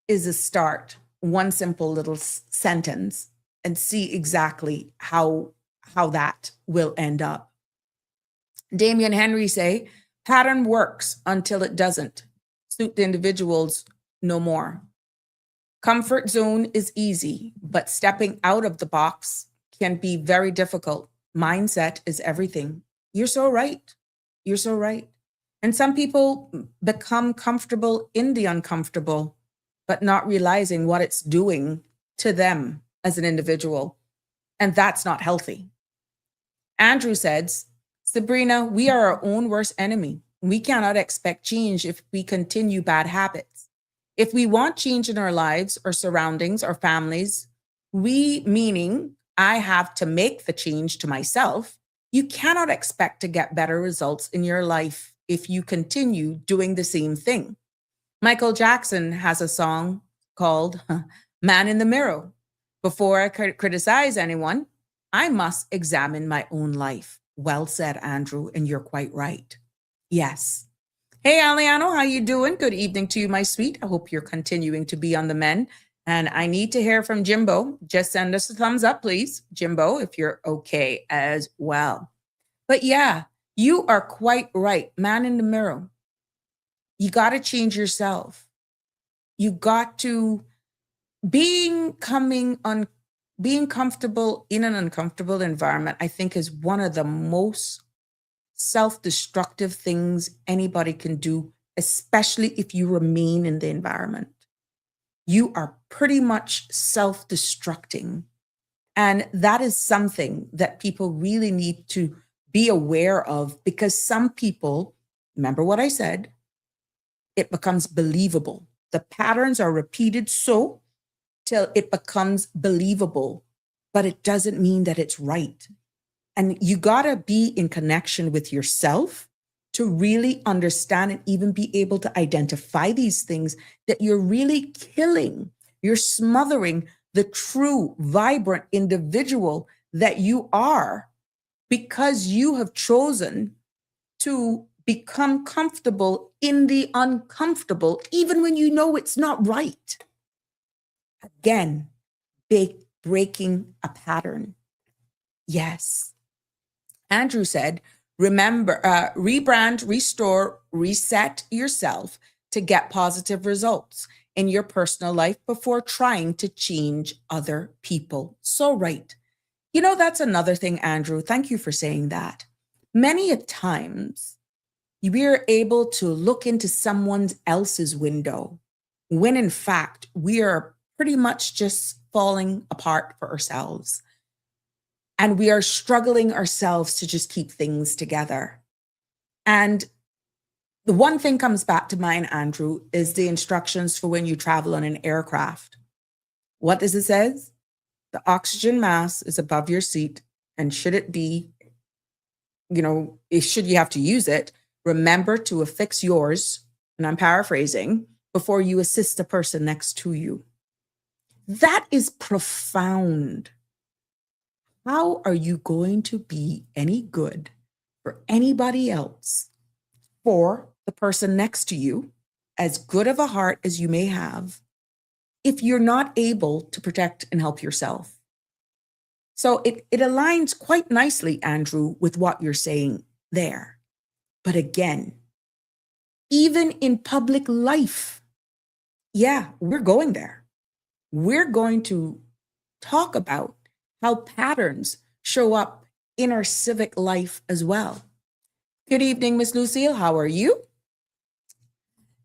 is a start, one simple little sentence, and see exactly how that will end up. Damian Henry say, pattern works until it doesn't. Suit the individuals no more. Comfort zone is easy, but stepping out of the box can be very difficult. Mindset is everything. You're so right. You're so right. And some people become comfortable in the uncomfortable, but not realizing what it's doing to them as an individual. And that's not healthy. Andrew says, Sabrina, we are our own worst enemy. We cannot expect change if we continue bad habits. If we want change in our lives or surroundings or families, meaning I have to make the change to myself, you cannot expect to get better results in your life if you continue doing the same thing. Michael Jackson has a song called Man in the Mirror. Before I criticize anyone, I must examine my own life. Well said, Andrew, and you're quite right. Yes. Hey, Aliano, how you doing? Good evening to you, my sweet. I hope you're continuing to be on the mend. And I need to hear from Jimbo. Just send us a thumbs up, please, Jimbo, if you're okay as well. But yeah, you are quite right. Man in the mirror. You got to change yourself. You got to being comfortable in an uncomfortable environment, I think is one of the most self-destructive things anybody can do, especially if you remain in the environment. You are pretty much self-destructing. And that is something that people really need to be aware of, because some people, remember what I said, it becomes believable. The patterns are repeated so till it becomes believable, but it doesn't mean that it's right. And you got to be in connection with yourself to really understand and even be able to identify these things that you're really killing. You're smothering the true, vibrant individual that you are, because you have chosen to become comfortable in the uncomfortable, even when you know it's not right. Again, breaking a pattern. Yes. Andrew said, remember, rebrand, restore, reset yourself to get positive results in your personal life before trying to change other people. So right. You know, that's another thing, Andrew. Thank you for saying that. Many a times, we are able to look into someone else's window when in fact we are pretty much just falling apart for ourselves. And we are struggling ourselves to just keep things together. And the one thing comes back to mind, Andrew, is the instructions for when you travel on an aircraft. What does it say? The oxygen mask is above your seat. And should it be, should you have to use it, remember to affix yours, and I'm paraphrasing, before you assist the person next to you. That is profound. How are you going to be any good for anybody else, for the person next to you, as good of a heart as you may have, if you're not able to protect and help yourself? So it aligns quite nicely, Andrew, with what you're saying there. But again, even in public life, yeah, we're going there. We're going to talk about how patterns show up in our civic life as well. Good evening, Miss Lucille. How are you?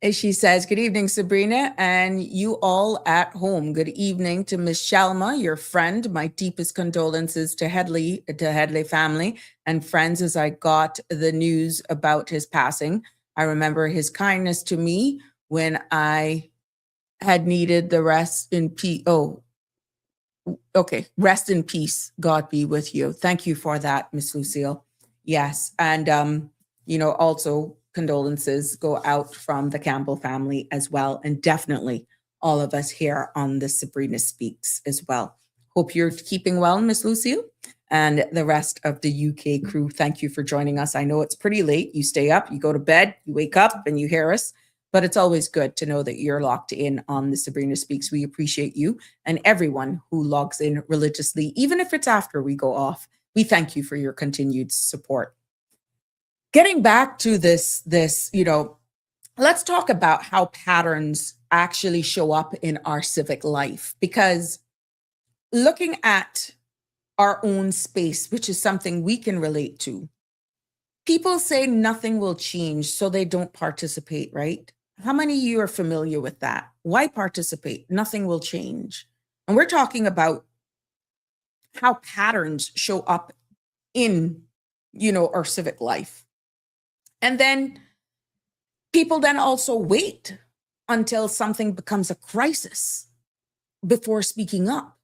As she says, good evening, Sabrina, and you all at home. Good evening to Miss Shalma, your friend. My deepest condolences to Headley family and friends as I got the news about his passing. I remember his kindness to me when I had needed the rest in peace. Oh, okay. Rest in peace. God be with you. Thank you for that, Miss Lucille. Yes. And, also condolences go out from the Campbell family as well. And definitely all of us here on the Sabrina Speaks as well. Hope you're keeping well, Miss Lucille, and the rest of the UK crew. Thank you for joining us. I know it's pretty late. You stay up, you go to bed, you wake up and you hear us. But it's always good to know that you're locked in on the Sabrina Speaks. We appreciate you and everyone who logs in religiously, even if it's after we go off. We thank you for your continued support. Getting back to this, let's talk about how patterns actually show up in our civic life, because looking at our own space, which is something we can relate to, people say nothing will change, so they don't participate, right? How many of you are familiar with that? Why participate? Nothing will change. And we're talking about how patterns show up in, our civic life. And then people then also wait until something becomes a crisis before speaking up.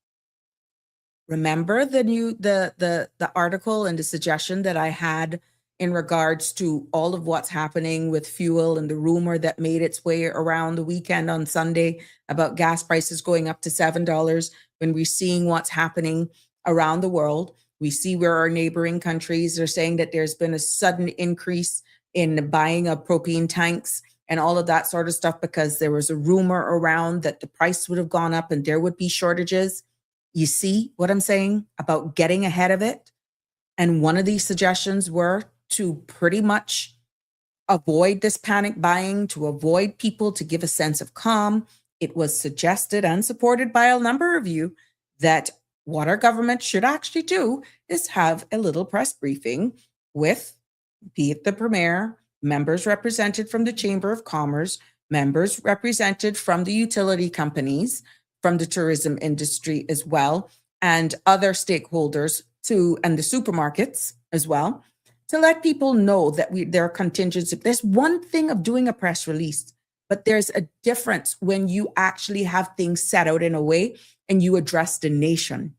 Remember the article and the suggestion that I had in regards to all of what's happening with fuel and the rumor that made its way around the weekend on Sunday about gas prices going up to $7, when we're seeing what's happening around the world. We see where our neighboring countries are saying that there's been a sudden increase in buying of propane tanks and all of that sort of stuff because there was a rumor around that the price would have gone up and there would be shortages. You see what I'm saying about getting ahead of it? And one of these suggestions were to pretty much avoid this panic buying, to avoid people, to give a sense of calm. It was suggested and supported by a number of you that what our government should actually do is have a little press briefing with, be it the Premier, members represented from the Chamber of Commerce, members represented from the utility companies, from the tourism industry as well, and other stakeholders and the supermarkets as well, to let people know that there are contingencies. There's one thing of doing a press release, but there's a difference when you actually have things set out in a way and you address the nation,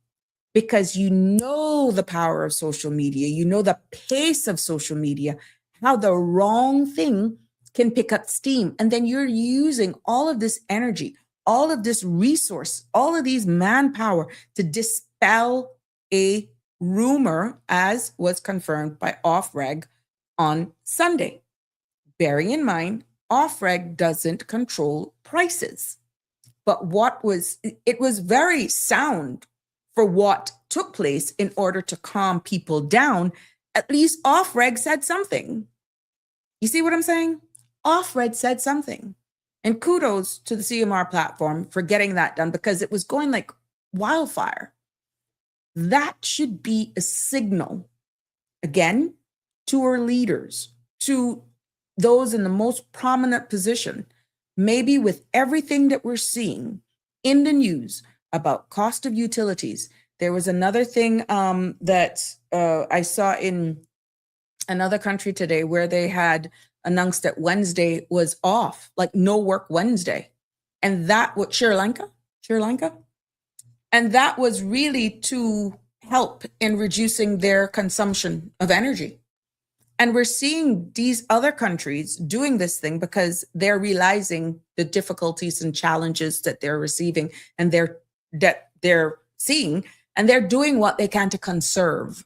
because you know the power of social media, you know the pace of social media, how the wrong thing can pick up steam. And then you're using all of this energy, all of this resource, all of these manpower to dispel a rumor, as was confirmed by Offreg on Sunday. Bearing in mind, Offreg doesn't control prices. But it was very sound for what took place in order to calm people down. At least Offreg said something. You see what I'm saying? Offreg said something. And kudos to the CMR platform for getting that done, because it was going like wildfire. That should be a signal, again, to our leaders, to those in the most prominent position, maybe with everything that we're seeing in the news about cost of utilities. There was another thing that I saw in another country today where they had announced that Wednesday was off, like no work Wednesday. And that was Sri Lanka. And that was really to help in reducing their consumption of energy. And we're seeing these other countries doing this thing because they're realizing the difficulties and challenges that they're receiving and they're seeing, and they're doing what they can to conserve.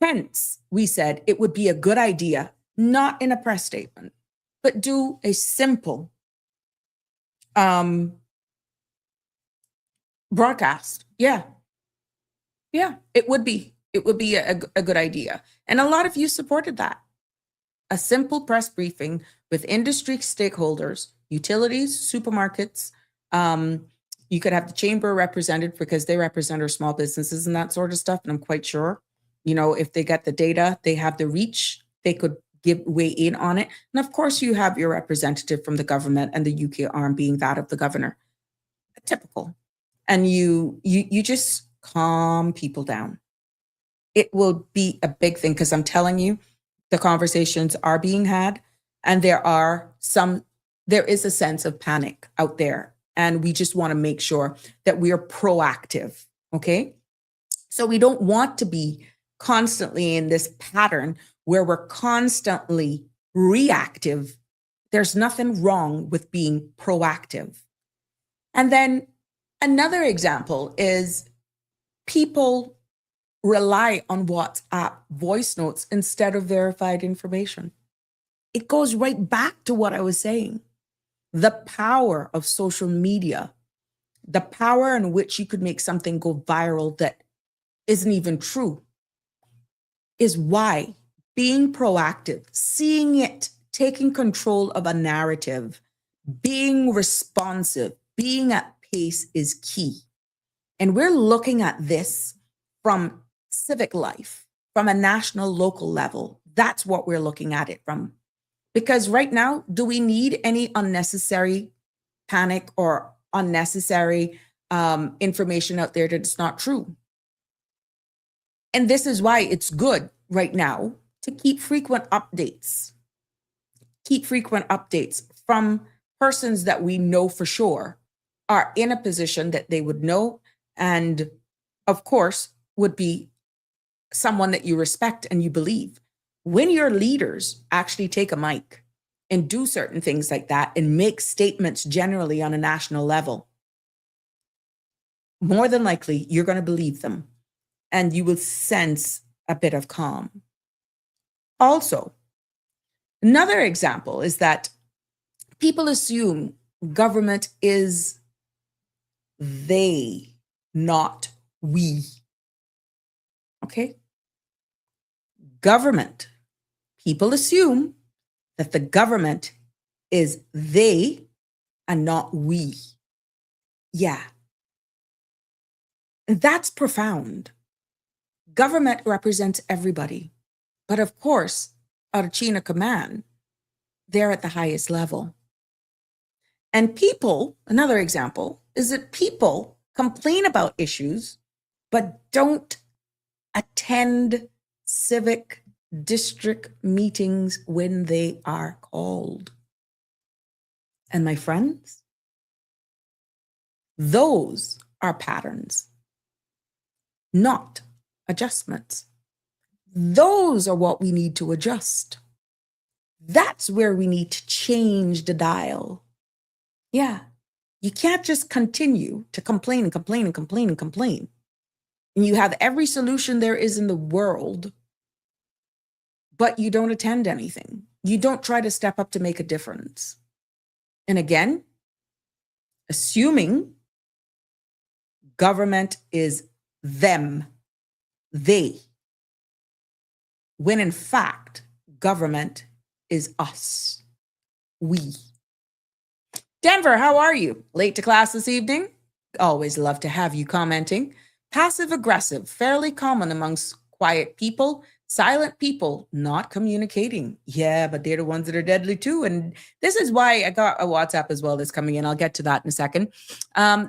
Hence, we said it would be a good idea, not in a press statement, but do a simple broadcast. Yeah, it would be a good idea. And a lot of you supported that. A simple press briefing with industry stakeholders, utilities, supermarkets. You could have the chamber represented because they represent our small businesses and that sort of stuff. And I'm quite sure, if they get the data, they have the reach, they could weigh in on it. And of course, you have your representative from the government, and the UK arm being that of the governor. Typical. And you just calm people down. It will be a big thing, because I'm telling you, the conversations are being had, and there are some there is a sense of panic out there. And we just want to make sure that we are proactive. Okay. So we don't want to be constantly in this pattern where we're constantly reactive. There's nothing wrong with being proactive. And then another example is people rely on WhatsApp voice notes instead of verified information. It goes right back to what I was saying. The power of social media, the power in which you could make something go viral that isn't even true, is why being proactive, seeing it, taking control of a narrative, being responsive, being at pace is key. And we're looking at this from civic life, from a national, local level. That's what we're looking at it from. Because right now, do we need any unnecessary panic or unnecessary information out there that's not true? And this is why it's good right now to keep frequent updates. Keep frequent updates from persons that we know for sure are in a position that they would know, and of course would be someone that you respect and you believe. When your leaders actually take a mic and do certain things like that and make statements generally on a national level, more than likely you're going to believe them and you will sense a bit of calm. Also, another example is that people assume government is they, not we. Okay? Government. People assume that the government is they and not we. Yeah. And that's profound. Government represents everybody. But of course, out of chain of command, they're at the highest level. And people, another example, is that people complain about issues, but don't attend civic district meetings when they are called. And my friends, those are patterns, not adjustments. Those are what we need to adjust. That's where we need to change the dial. Yeah, you can't just continue to complain and complain and complain and complain. And you have every solution there is in the world, but you don't attend anything. You don't try to step up to make a difference. And again, assuming government is them, they, when in fact, government is us, we. Denver, how are you? Late to class this evening? Always love to have you commenting. Passive aggressive, fairly common amongst quiet people. Silent people not communicating. Yeah, but they're the ones that are deadly too. And this is why I got a WhatsApp as well that's coming in. I'll get to that in a second.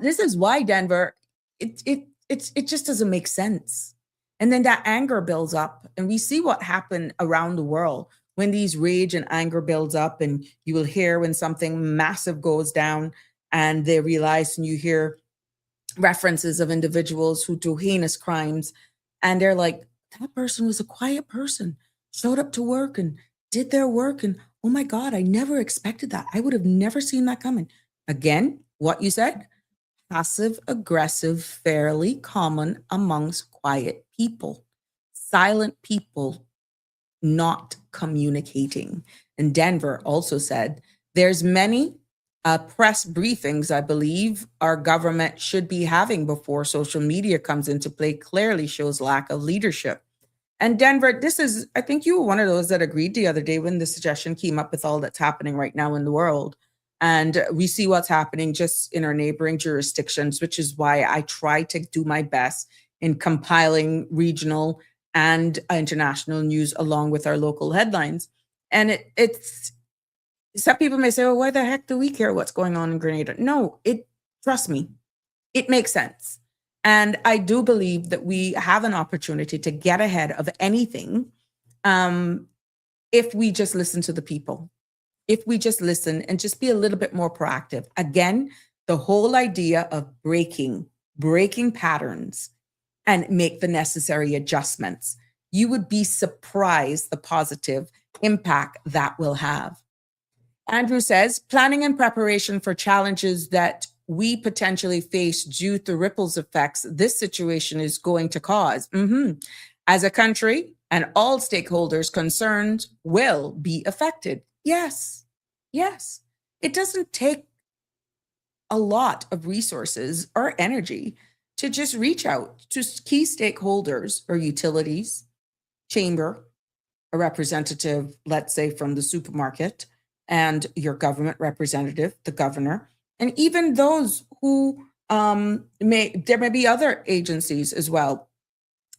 This is why, Denver, it just doesn't make sense. And then that anger builds up. And we see what happened around the world when these rage and anger builds up. And you will hear when something massive goes down and they realize, and you hear references of individuals who do heinous crimes. And they're like, that person was a quiet person, showed up to work and did their work. And oh my God, I never expected that. I would have never seen that coming. Again, what you said, passive aggressive, fairly common amongst quiet people, silent people not communicating. And Denver also said, there's many press briefings, I believe, our government should be having before social media comes into play, clearly shows lack of leadership. And Denver, this is, I think you were one of those that agreed the other day when the suggestion came up with all that's happening right now in the world. And we see what's happening just in our neighboring jurisdictions, which is why I try to do my best in compiling regional and international news along with our local headlines. And it's some people may say, well, why the heck do we care what's going on in Grenada? No, trust me, it makes sense. And I do believe that we have an opportunity to get ahead of anything if we just listen to the people. if we just listen and just be a little bit more proactive. Again, the whole idea of breaking patterns and make the necessary adjustments. You would be surprised the positive impact that will have. Andrew says, planning and preparation for challenges that we potentially face due to ripples effects this situation is going to cause. As a country, and all stakeholders concerned will be affected. Yes. It doesn't take a lot of resources or energy to just reach out to key stakeholders or utilities, chamber, a representative, let's say from the supermarket, and your government representative, the governor, and even those who there may be other agencies as well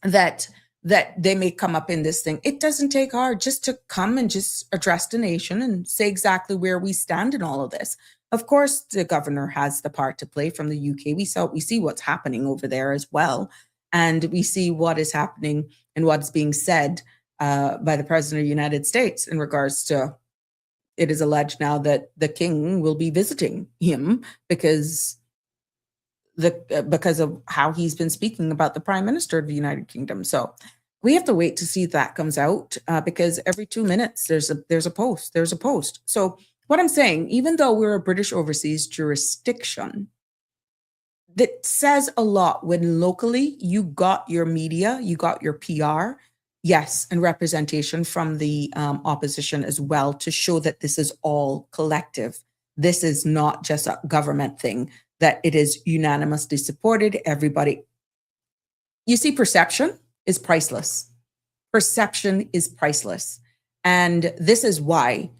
that they may come up in this thing. It doesn't take hard just to come and just address the nation and say exactly where we stand in all of this. Of course, the governor has the part to play from the UK. We see what's happening over there as well. And we see what is happening and what's being said by the president of the United States in regards to, it is alleged now that the king will be visiting him because of how he's been speaking about the prime minister of the United Kingdom. So we have to wait to see if that comes out because every 2 minutes there's a post. So what I'm saying, even though we're a British overseas jurisdiction, that says a lot when locally you got your media, you got your PR, yes, and representation from the opposition as well to show that this is all collective. This is not just a government thing, that it is unanimously supported, everybody. You see, perception is priceless. Perception is priceless. And this is why,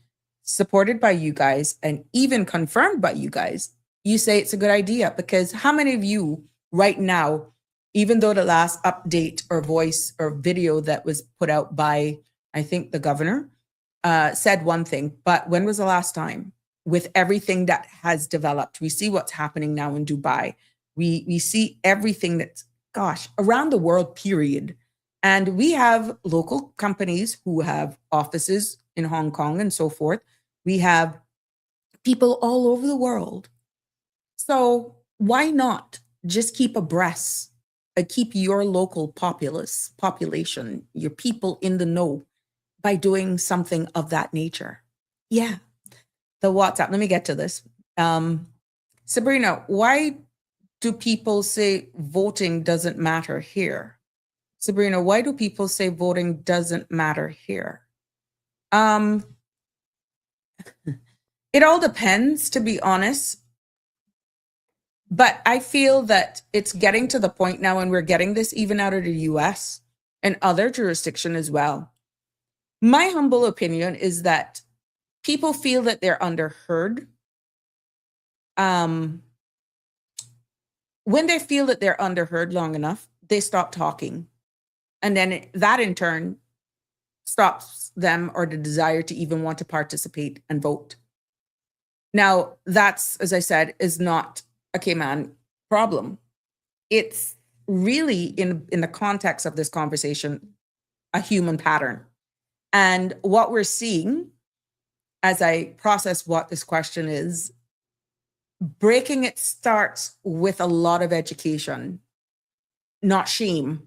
supported by you guys and even confirmed by you guys, you say it's a good idea. Because how many of you right now, even though the last update or voice or video that was put out by, I think, the governor said one thing, but when was the last time? With everything that has developed, we see what's happening now in Dubai. We see everything that's, around the world, period. And we have local companies who have offices in Hong Kong and so forth. We have people all over the world. So why not just keep abreast, keep your local population, your people in the know by doing something of that nature? Yeah. The WhatsApp, let me get to this. Sabrina, why do people say voting doesn't matter here? Sabrina, why do people say voting doesn't matter here? It all depends, to be honest. But I feel that it's getting to the point now, and we're getting this even out of the US and other jurisdiction as well. My humble opinion is that people feel that they're underheard. When they feel that they're underheard long enough, they stop talking. And then that in turn stops them or the desire to even want to participate and vote. Now, that's, as I said, is not a Cayman problem. It's really, in the context of this conversation, a human pattern. And what we're seeing, as I process what this question is, breaking it starts with a lot of education, not shame,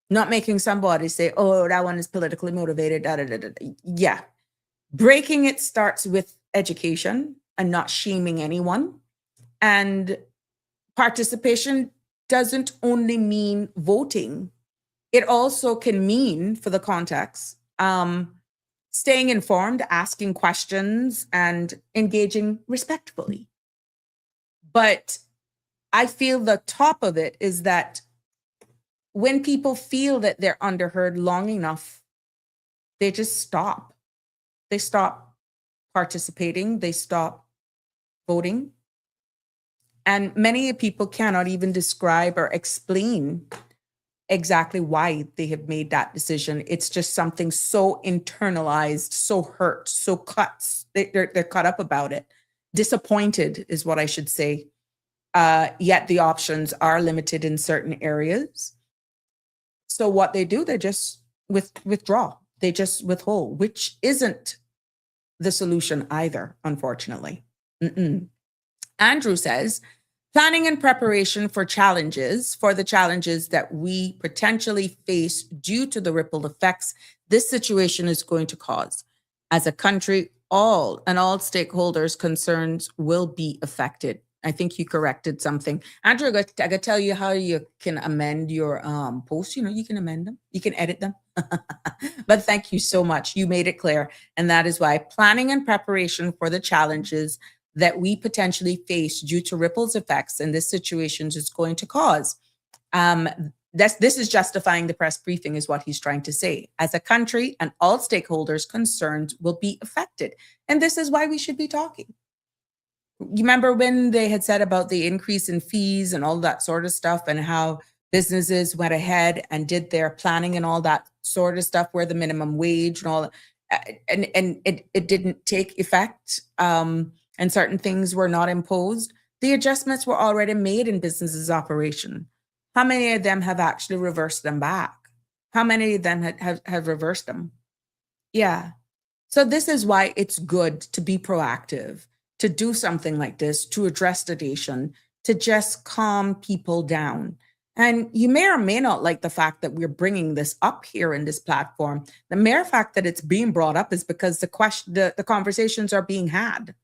not making somebody say, oh, that one is politically motivated, da, da, da, da. Yeah. Breaking it starts with education and not shaming anyone. And participation doesn't only mean voting. It also can mean, for the context, staying informed, asking questions, and engaging respectfully. But I feel the top of it is that when people feel that they're underheard long enough, they just stop. They stop participating. They stop voting. And many people cannot even describe or explain exactly why they have made that decision. It's just something so internalized, so hurt, so cuts. They're cut up about it. Disappointed is what I should say. Yet the options are limited in certain areas. So what they do, they just withdraw. They just withhold, which isn't the solution either, unfortunately. Andrew says, planning and preparation for the challenges that we potentially face due to the ripple effects this situation is going to cause. As a country, all stakeholders' concerns will be affected. I think you corrected something. Andrew, I got to tell you how you can amend your posts. You can amend them. You can edit them. But thank you so much. You made it clear. And that is why planning and preparation for the challenges that we potentially face due to ripples effects in this situation is going to cause. This is justifying the press briefing is what he's trying to say. As a country and all stakeholders' concerns will be affected. And this is why we should be talking. You remember when they had said about the increase in fees and all that sort of stuff and how businesses went ahead and did their planning and all that sort of stuff where the minimum wage and all and it didn't take effect and certain things were not imposed. The adjustments were already made in businesses' operation. How many of them have actually reversed them back? How many of them have reversed them? Yeah. So this is why it's good to be proactive, to do something like this, to address the nation, to just calm people down. And you may or may not like the fact that we're bringing this up here in this platform. The mere fact that it's being brought up is because the conversations are being had.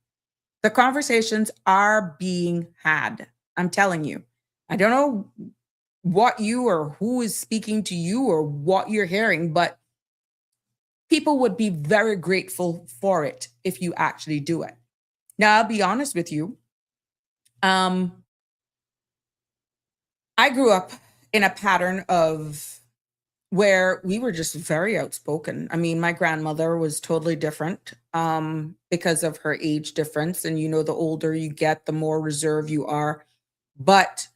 The conversations are being had. I'm telling you. I don't know what you or who is speaking to you or what you're hearing, but people would be very grateful for it if you actually do it. Now, I'll be honest with you. I grew up in a pattern of where we were just very outspoken. I mean, my grandmother was totally different because of her age difference. And, the older you get, the more reserved you are. But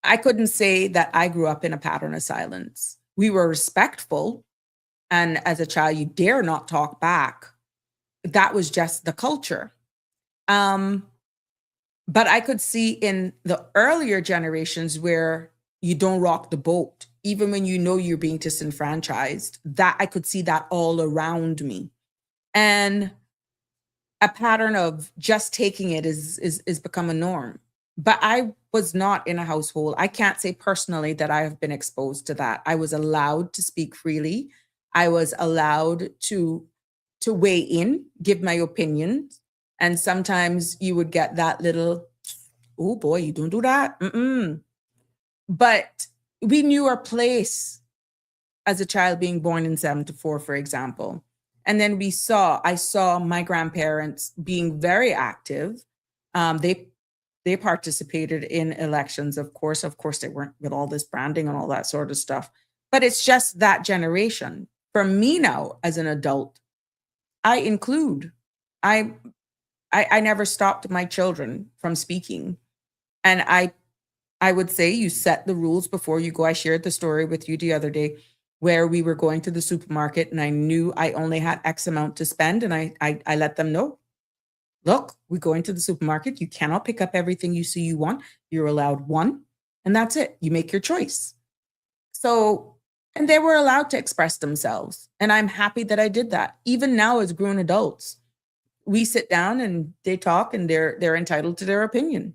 I couldn't say that I grew up in a pattern of silence. We were respectful. And as a child, you dare not talk back. That was just the culture. But I could see in the earlier generations where you don't rock the boat, even when you're being disenfranchised, that I could see that all around me. And a pattern of just taking it is become a norm. But I was not in a household. I can't say personally that I have been exposed to that. I was allowed to speak freely. I was allowed to weigh in, give my opinions. And sometimes you would get that little, oh boy, you don't do that. But we knew our place as a child being born in 1974, for example. And then I saw my grandparents being very active. They participated in elections, of course. Of course, they weren't with all this branding and all that sort of stuff. But it's just that generation. For me now, as an adult, I never stopped my children from speaking. And I would say you set the rules before you go. I shared the story with you the other day where we were going to the supermarket and I knew I only had X amount to spend. And I let them know, look, we're going to the supermarket. You cannot pick up everything you see you want. You're allowed one, and that's it. You make your choice. So, and they were allowed to express themselves. And I'm happy that I did that. Even now as grown adults, we sit down and they talk and they're entitled to their opinion.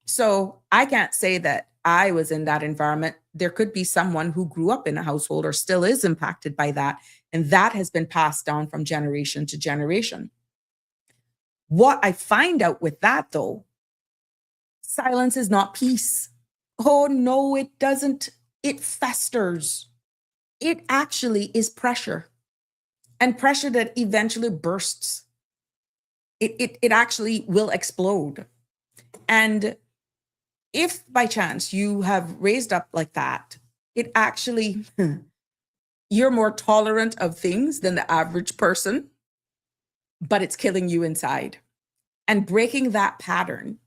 So I can't say that I was in that environment. There could be someone who grew up in a household or still is impacted by that. And that has been passed down from generation to generation. What I find out with that, though, silence is not peace. Oh, no, it doesn't. It festers. It actually is pressure, and pressure that eventually bursts. It actually will explode. And if by chance you have raised up like that, it actually, you're more tolerant of things than the average person, but it's killing you inside. And breaking that pattern,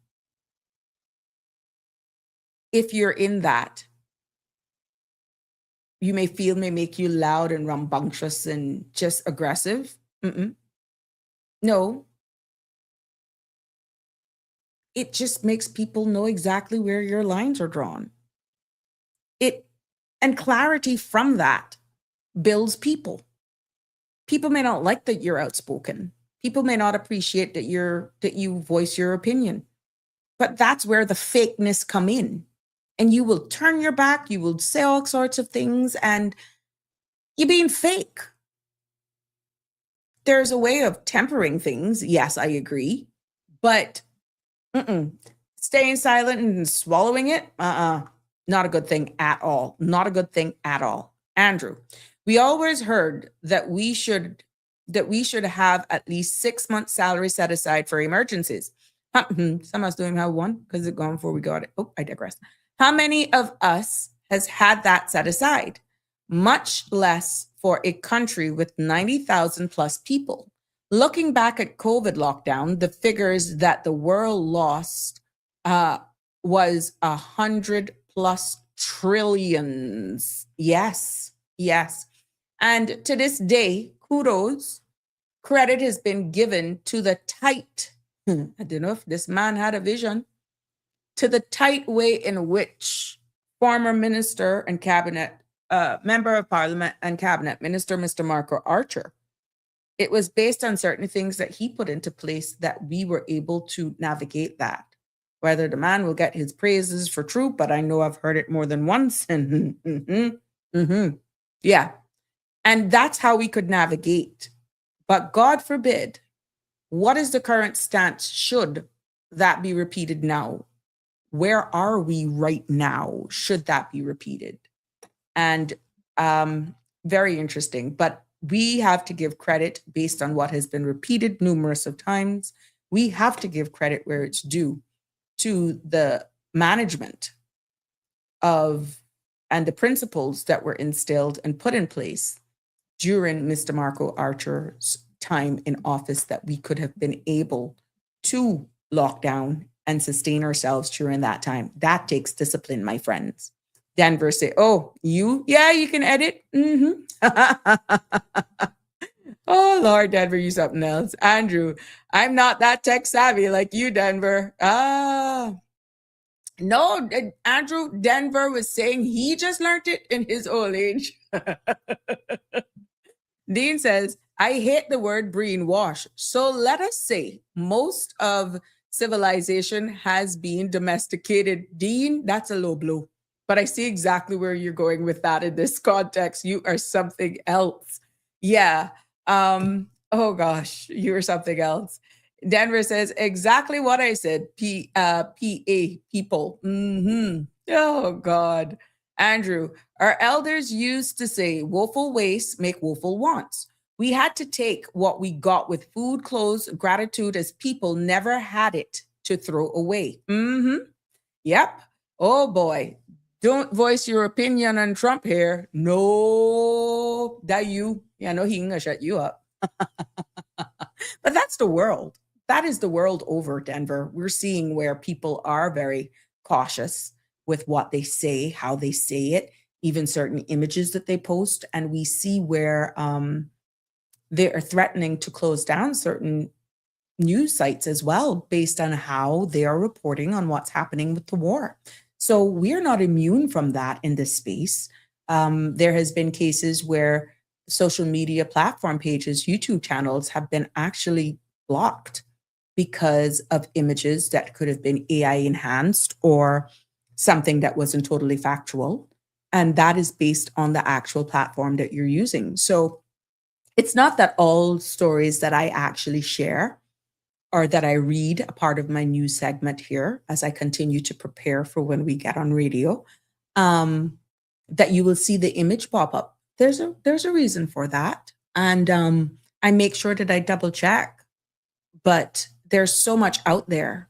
if you're in that, you may make you loud and rambunctious and just aggressive. No. It just makes people know exactly where your lines are drawn. And clarity from that builds people. People may not like that you're outspoken, People may not appreciate that you voice your opinion, but that's where the fakeness come in. And you will turn your back, you will say all sorts of things, and you're being fake. There's a way of tempering things. Yes, I agree. But staying silent and swallowing it, not a good thing at all. Not a good thing at all. Andrew, we always heard that we should have at least 6 months salary set aside for emergencies. Some of us don't even have one because it's gone before we got it. Oh, I digress. How many of us has had that set aside? Much less for a country with 90,000 plus people. Looking back at COVID lockdown, the figures that the world lost was 100 plus trillions. Yes. And to this day, kudos, credit has been given to the tight, I don't know if this man had a vision, to the tight way in which former minister and cabinet, member of parliament and cabinet minister, Mr. Marco Archer, it was based on certain things that he put into place that we were able to navigate that. Whether the man will get his praises for true, but I know I've heard it more than once. Yeah. And that's how we could navigate. But God forbid, what is the current stance should that be repeated now? Where are we right now? Should that be repeated? And very interesting. But we have to give credit based on what has been repeated numerous of times. We have to give credit where it's due to the management of and the principles that were instilled and put in place during Mr. Marco Archer's time in office, that we could have been able to lock down and sustain ourselves during that time. That takes discipline, my friends. Denver say, oh, you can edit. Oh, Lord, Denver, you something else. Andrew, I'm not that tech savvy like you, Denver. No, Andrew, Denver was saying he just learned it in his old age. Dean says, I hate the word brainwash. So let us say most of civilization has been domesticated. Dean, that's a low blow. But I see exactly where you're going with that in this context. You are something else. Yeah. Oh gosh, you are something else. Denver says exactly what I said. PA people. Oh God. Andrew, our elders used to say, woeful wastes make woeful wants. We had to take what we got with food, clothes, gratitude as people never had it to throw away. Yep. Oh boy. Don't voice your opinion on Trump here. No, that you. Yeah, no, he can shut you up. But that's the world. That is the world over, Denver. We're seeing where people are very cautious with what they say, how they say it, even certain images that they post. And we see where they are threatening to close down certain news sites as well, based on how they are reporting on what's happening with the war. So we're not immune from that in this space. There has been cases where social media platform pages, YouTube channels have been actually blocked because of images that could have been AI enhanced or something that wasn't totally factual. And that is based on the actual platform that you're using. So it's not that all stories that I actually share or that I read a part of my news segment here as I continue to prepare for when we get on radio, that you will see the image pop up. There's a reason for that. And I make sure that I double check. But there's so much out there.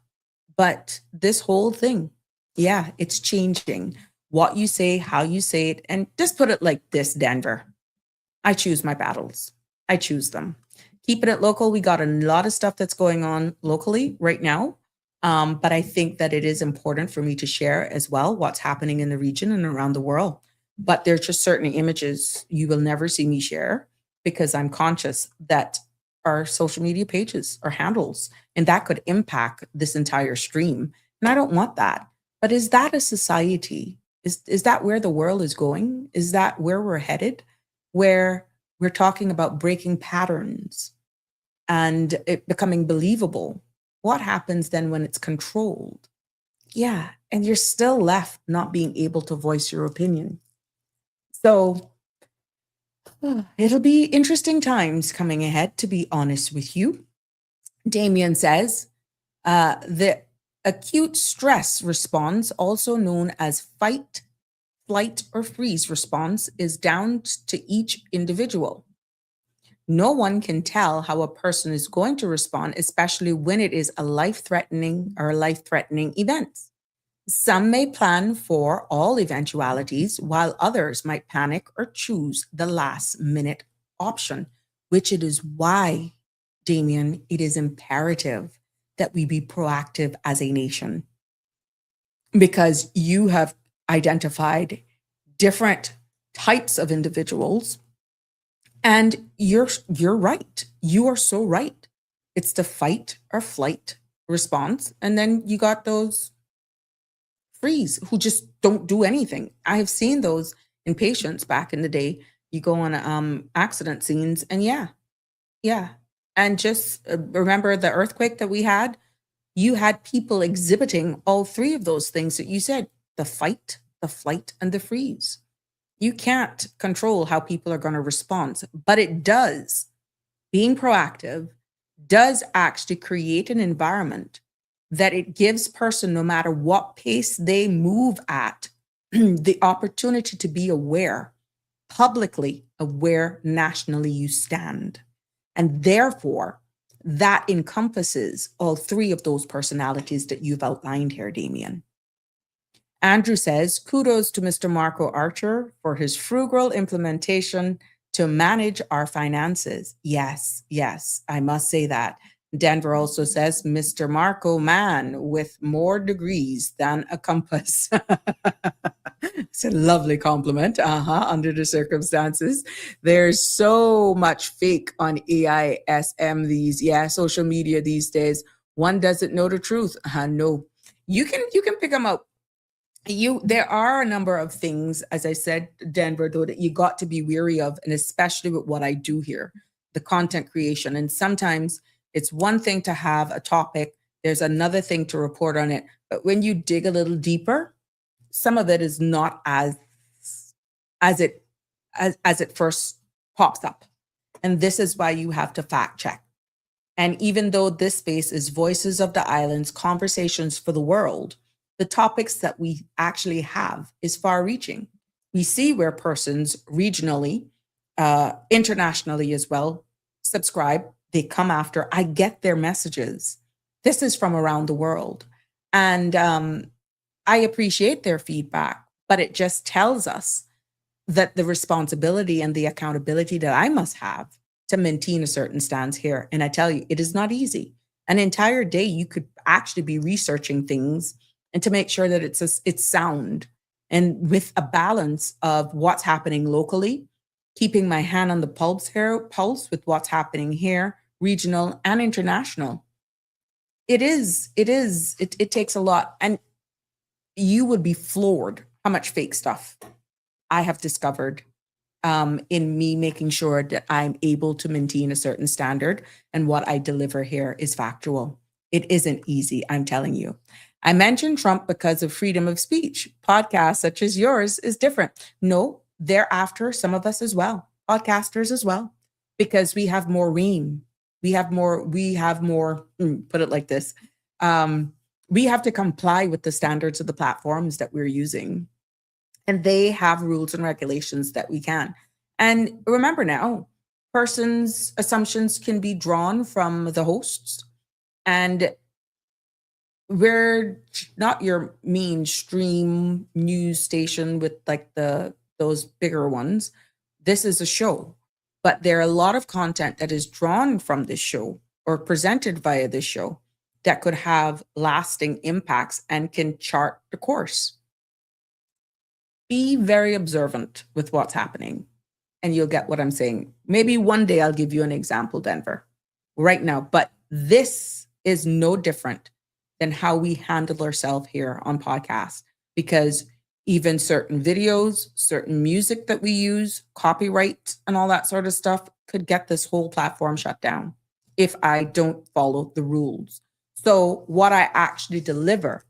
But this whole thing, yeah, it's changing. What you say, how you say it. And just put it like this, Denver. I choose my battles. I choose them. Keeping it local. We got a lot of stuff that's going on locally right now. But I think that it is important for me to share as well what's happening in the region and around the world. But there's just certain images you will never see me share because I'm conscious that our social media pages or handles, and that could impact this entire stream. And I don't want that. But is that a society? Is that where the world is going? Is that where we're headed? Where we're talking about breaking patterns and it becoming believable. What happens then when it's controlled? Yeah, and you're still left not being able to voice your opinion. So it'll be interesting times coming ahead, to be honest with you. Damien says, the acute stress response, also known as fight, flight, or freeze response, is down to each individual. No one can tell how a person is going to respond, especially when it is a life-threatening event. Some may plan for all eventualities, while others might panic or choose the last minute option, which it is why, Damien, it is imperative that we be proactive as a nation. Because you have identified different types of individuals, and you're right. You are so right. It's the fight or flight response, and then you got those freeze who just don't do anything. I have seen those in patients back in the day. You go on accident scenes, and yeah. And just remember the earthquake that we had. You had people exhibiting all three of those things that you said: the fight, the flight, and the freeze. You can't control how people are going to respond, but it does. Being proactive does actually create an environment that it gives person, no matter what pace they move at, the opportunity to be aware, publicly aware, nationally you stand. And therefore, that encompasses all three of those personalities that you've outlined here, Damien. Andrew says, kudos to Mr. Marco Archer for his frugal implementation to manage our finances. Yes, I must say that. Denver also says, Mr. Marco, man with more degrees than a compass. It's a lovely compliment, under the circumstances. There's so much fake on AISM, social media these days. One doesn't know the truth. No, you can pick them out. There are a number of things, as I said, Denver, though, that you got to be weary of, and especially with what I do here, the content creation. And sometimes it's one thing to have a topic, there's another thing to report on it. But when you dig a little deeper, some of it is not as it first pops up. And this is why you have to fact check. And even though this space is Voices of the Islands, Conversations for the World, the topics that we actually have is far reaching. We see where persons regionally, internationally as well, subscribe, they come after, I get their messages. This is from around the world. And I appreciate their feedback, but it just tells us that the responsibility and the accountability that I must have to maintain a certain stance here. And I tell you, it is not easy. An entire day, you could actually be researching things and to make sure that it's sound and with a balance of what's happening locally, keeping my hand on the pulse with what's happening here, regional and international. It takes a lot. And you would be floored how much fake stuff I have discovered in me making sure that I'm able to maintain a certain standard and what I deliver here is factual. It isn't easy, I'm telling you. I mentioned Trump because of freedom of speech. Podcasts such as yours is different. No, they're after some of us as well, podcasters as well, because we have more ream. We have more, put it like this. We have to comply with the standards of the platforms that we're using. And they have rules and regulations that we can. And remember now, persons' assumptions can be drawn from the hosts. And we're not your mainstream news station with like those bigger ones. This is a show, but there are a lot of content that is drawn from this show or presented via this show that could have lasting impacts and can chart the course. Be very observant with what's happening and you'll get what I'm saying. Maybe one day I'll give you an example, Denver, right now, but this is no different than how we handle ourselves here on podcasts, because even certain videos, certain music that we use, copyright and all that sort of stuff could get this whole platform shut down. if I don't follow the rules. So what I actually deliver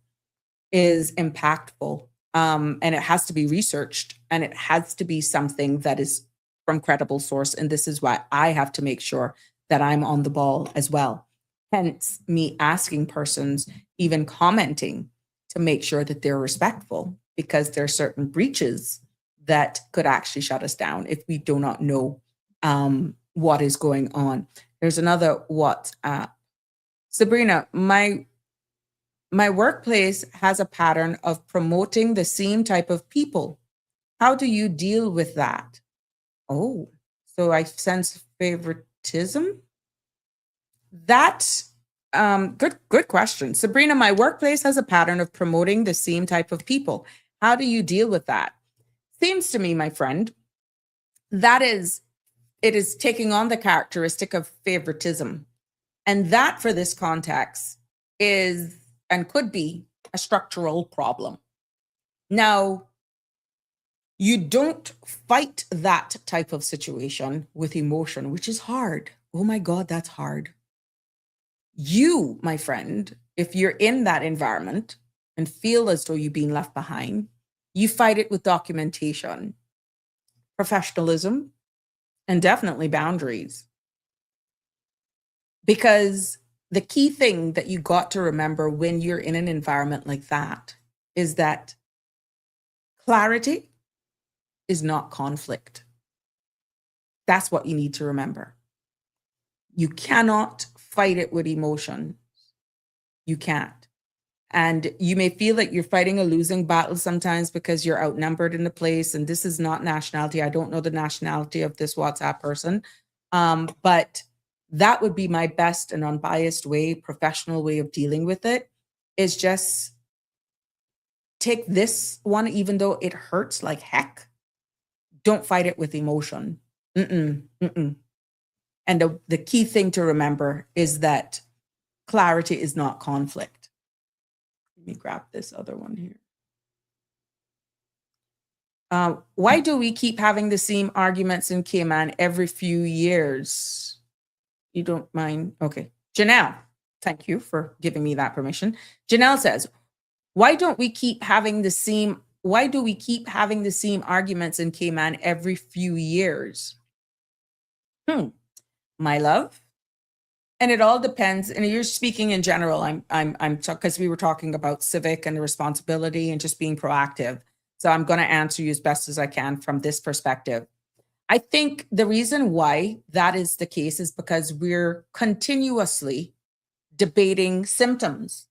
is impactful, and it has to be researched, and it has to be something that is from credible source. And this is why I have to make sure that I'm on the ball as well. Hence me asking persons, even commenting, to make sure that they're respectful, because there are certain breaches that could actually shut us down if we do not know what is going on. There's another WhatsApp. Sabrina, my workplace has a pattern of promoting the same type of people. How do you deal with that? Oh, so I sense favoritism? That's good question. Sabrina, my workplace has a pattern of promoting the same type of people. How do you deal with that? Seems to me, my friend, it is taking on the characteristic of favoritism. And that, for this context, is and could be a structural problem. Now, you don't fight that type of situation with emotion, which is hard. Oh my God, that's hard. You, my friend, if you're in that environment and feel as though you're being left behind, you fight it with documentation, professionalism, and definitely boundaries. Because the key thing that you got to remember when you're in an environment like that is that clarity is not conflict. That's what you need to remember. You cannot fight it with emotion. You can't. And you may feel that you're fighting a losing battle sometimes because you're outnumbered in the place. And this is not nationality. I don't know the nationality of this WhatsApp person. But that would be my best and unbiased way, professional way of dealing with it, is just take this one, even though it hurts like heck. Don't fight it with emotion. And the key thing to remember is that clarity is not conflict. Let me grab this other one here. Why do we keep having the same arguments in Cayman every few years? You don't mind? Okay. Janelle, thank you for giving me that permission. Janelle says, why do we keep having the same arguments in Cayman every few years? My love. And it all depends. And you're speaking in general. I'm because we were talking about civic and the responsibility and just being proactive. So I'm going to answer you as best as I can from this perspective. I think the reason why that is the case is because we're continuously debating symptoms.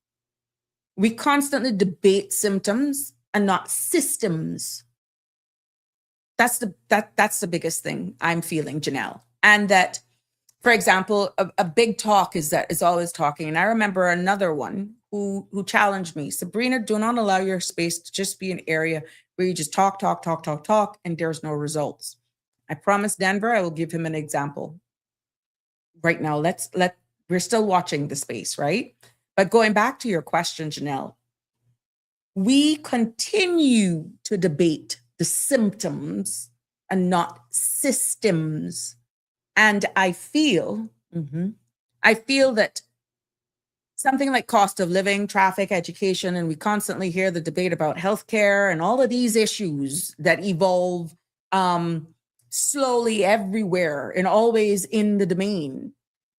We constantly debate symptoms and not systems. That's the biggest thing I'm feeling, Janelle. And that, for example, a big talk is always talking. And I remember another one who challenged me, Sabrina, do not allow your space to just be an area where you just talk, and there's no results. I promised Denver I will give him an example. Right now, we're still watching the space, right? But going back to your question, Janelle, we continue to debate the symptoms and not systems. And I feel that something like cost of living, traffic, education, and we constantly hear the debate about healthcare and all of these issues that evolve slowly everywhere and always in the domain.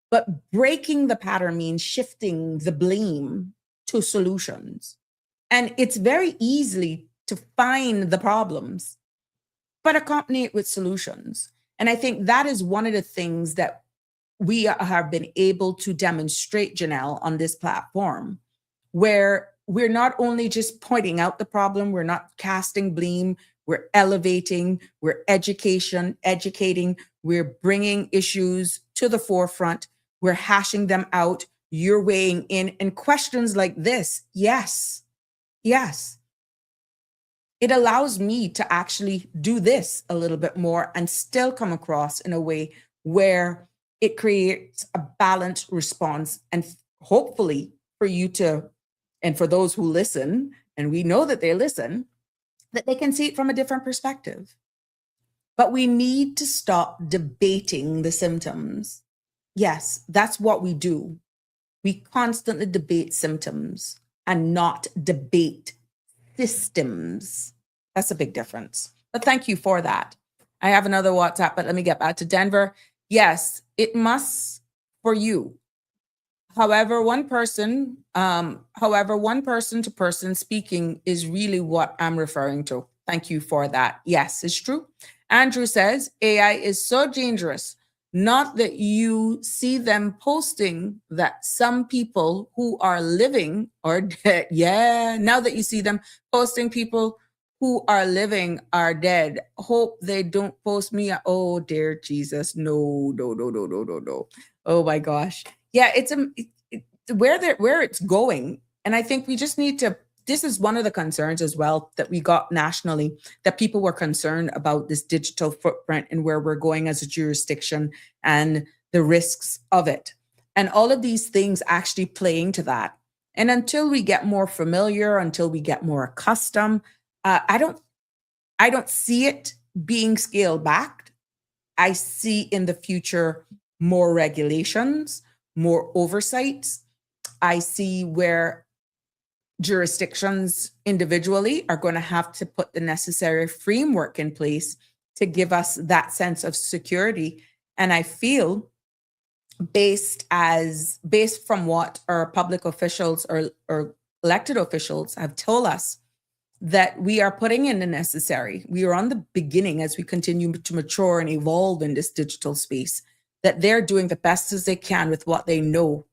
But breaking the pattern means shifting the blame to solutions. And it's very easy to find the problems, but accompany it with solutions. And I think that is one of the things that we have been able to demonstrate, Janelle, on this platform, where we're not only just pointing out the problem, we're not casting blame, we're elevating, we're educating, we're bringing issues to the forefront, we're hashing them out, you're weighing in, and questions like this, yes. It allows me to actually do this a little bit more and still come across in a way where it creates a balanced response. And hopefully for you to, and for those who listen, and we know that they listen, that they can see it from a different perspective. But we need to stop debating the symptoms. Yes, that's what we do. We constantly debate symptoms and not debate systems. That's a big difference. But thank you for that. I have another WhatsApp, but let me get back to Denver. Yes, it must for you. However, one person to person speaking is really what I'm referring to. Thank you for that. Yes, it's true. Andrew says AI is so dangerous. Not that you see them posting that some people who are living are dead. Yeah, now that you see them posting people who are living are dead. Hope they don't post me. Oh, dear Jesus. No, no, no, no, no, no, no. Oh my gosh. Yeah, where it's going. And I think we just need to, this is one of the concerns as well that we got nationally, that people were concerned about this digital footprint and where we're going as a jurisdiction and the risks of it. And all of these things actually playing to that. And until we get more familiar, until we get more accustomed, I don't see it being scaled back. I see in the future more regulations, more oversights. I see where jurisdictions individually are going to have to put the necessary framework in place to give us that sense of security. And I feel based from what our public officials or elected officials have told us, that we are putting in the necessary. We are on the beginning as we continue to mature and evolve in this digital space, that they're doing the best as they can with what they know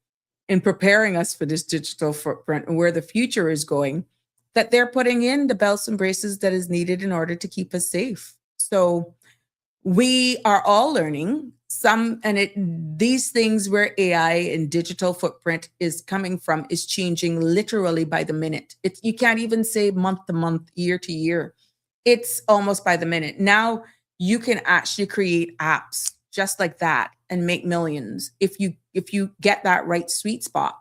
in preparing us for this digital footprint and where the future is going, that they're putting in the belts and braces that is needed in order to keep us safe. So we are all learning these things where AI and digital footprint is coming from is changing literally by the minute. You can't even say month to month, year to year. It's almost by the minute. Now you can actually create apps just like that and make millions if you get that right sweet spot.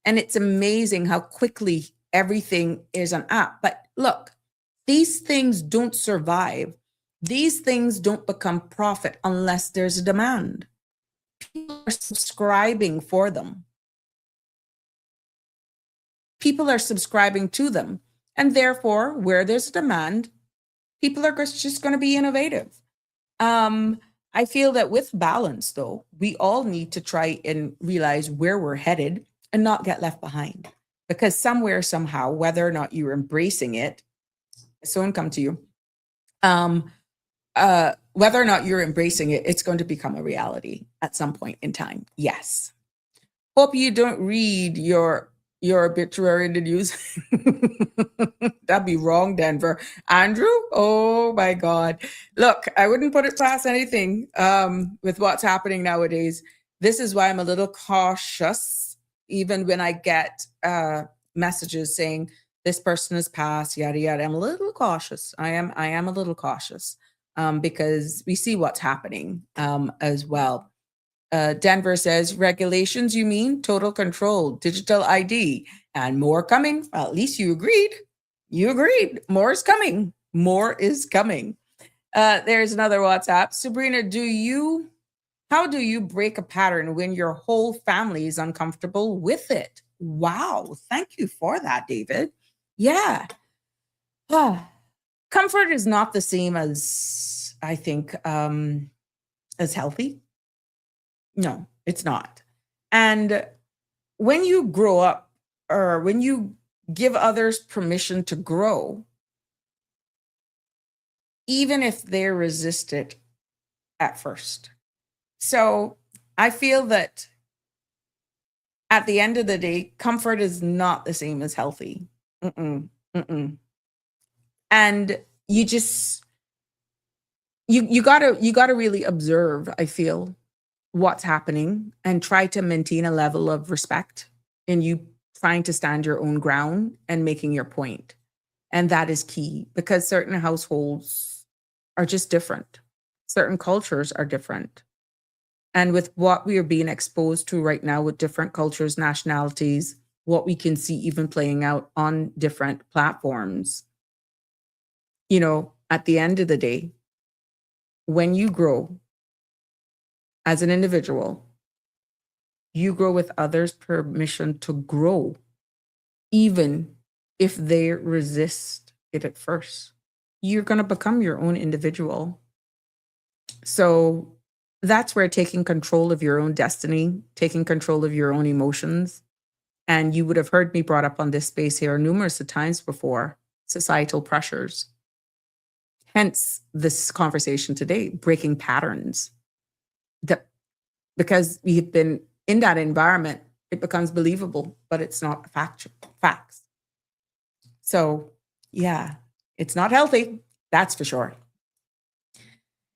And it's amazing how quickly everything is an app. But look, these things don't survive. These things don't become profit unless there's a demand. People are subscribing for them. People are subscribing to them. And therefore, where there's a demand, people are just going to be innovative. I feel that with balance, though, we all need to try and realize where we're headed and not get left behind. Because somewhere, somehow, whether or not you're embracing it, someone come to you, whether or not you're embracing it, it's going to become a reality at some point in time. Yes. Hope you don't read your obituary in the news. That'd be wrong, Denver. Andrew? Oh my God. Look, I wouldn't put it past anything with what's happening nowadays. This is why I'm a little cautious, even when I get messages saying this person has passed, yada, yada. I'm a little cautious. I am a little cautious because we see what's happening as well. Denver says, regulations, you mean? Total control, digital ID, and more coming. Well, at least you agreed. You agreed. More is coming. More is coming. There's another WhatsApp. Sabrina, how do you break a pattern when your whole family is uncomfortable with it? Wow. Thank you for that, David. Yeah. Comfort is not the same as, I think, as healthy. No, it's not. And when you grow up or when you give others permission to grow, even if they resist it at first. So I feel that at the end of the day, comfort is not the same as healthy. And you just, you gotta really observe, I feel, what's happening and try to maintain a level of respect in you trying to stand your own ground and making your point. And that is key because certain households are just different. Certain cultures are different. And with what we are being exposed to right now with different cultures, nationalities, what we can see even playing out on different platforms, at the end of the day, when you grow as an individual, you grow with others' permission to grow, even if they resist it at first. You're going to become your own individual. So that's where taking control of your own destiny, taking control of your own emotions, and you would have heard me brought up on this space here numerous of times before, societal pressures. Hence this conversation today, breaking patterns. That because we've been in that environment, it becomes believable, but it's not facts. So yeah, it's not healthy. That's for sure.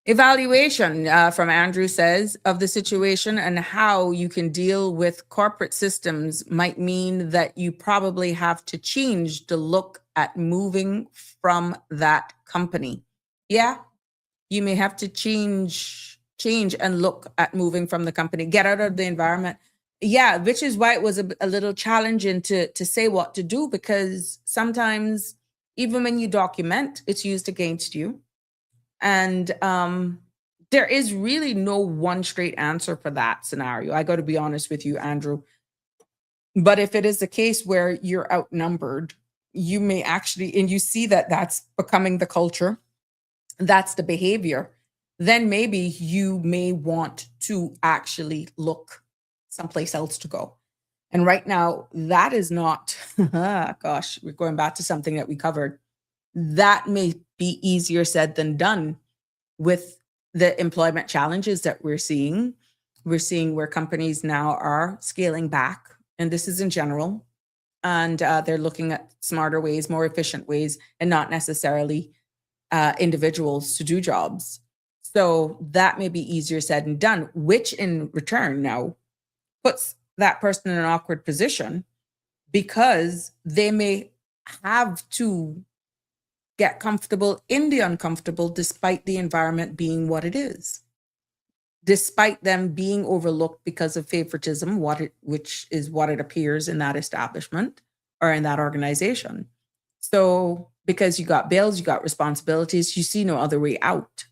Evaluation from Andrew says of the situation and how you can deal with corporate systems might mean that you probably have to change the look at moving from that company. Yeah, you may have to change and look at moving from the company, get out of the environment. Yeah, which is why it was a little challenging to say what to do, because sometimes even when you document, it's used against you. And there is really no one straight answer for that scenario. I got to be honest with you, Andrew. But if it is the case where you're outnumbered, you may actually, and you see that that's becoming the culture, that's the behavior, then maybe you may want to actually look someplace else to go. And right now, that is not, gosh, we're going back to something that we covered. That may be easier said than done with the employment challenges that we're seeing. We're seeing where companies now are scaling back, and this is in general, and they're looking at smarter ways, more efficient ways, and not necessarily individuals to do jobs. So that may be easier said than done, which in return now puts that person in an awkward position because they may have to get comfortable in the uncomfortable despite the environment being what it is, despite them being overlooked because of favoritism, which is what it appears in that establishment or in that organization. So because you got bills, you got responsibilities, you see no other way out.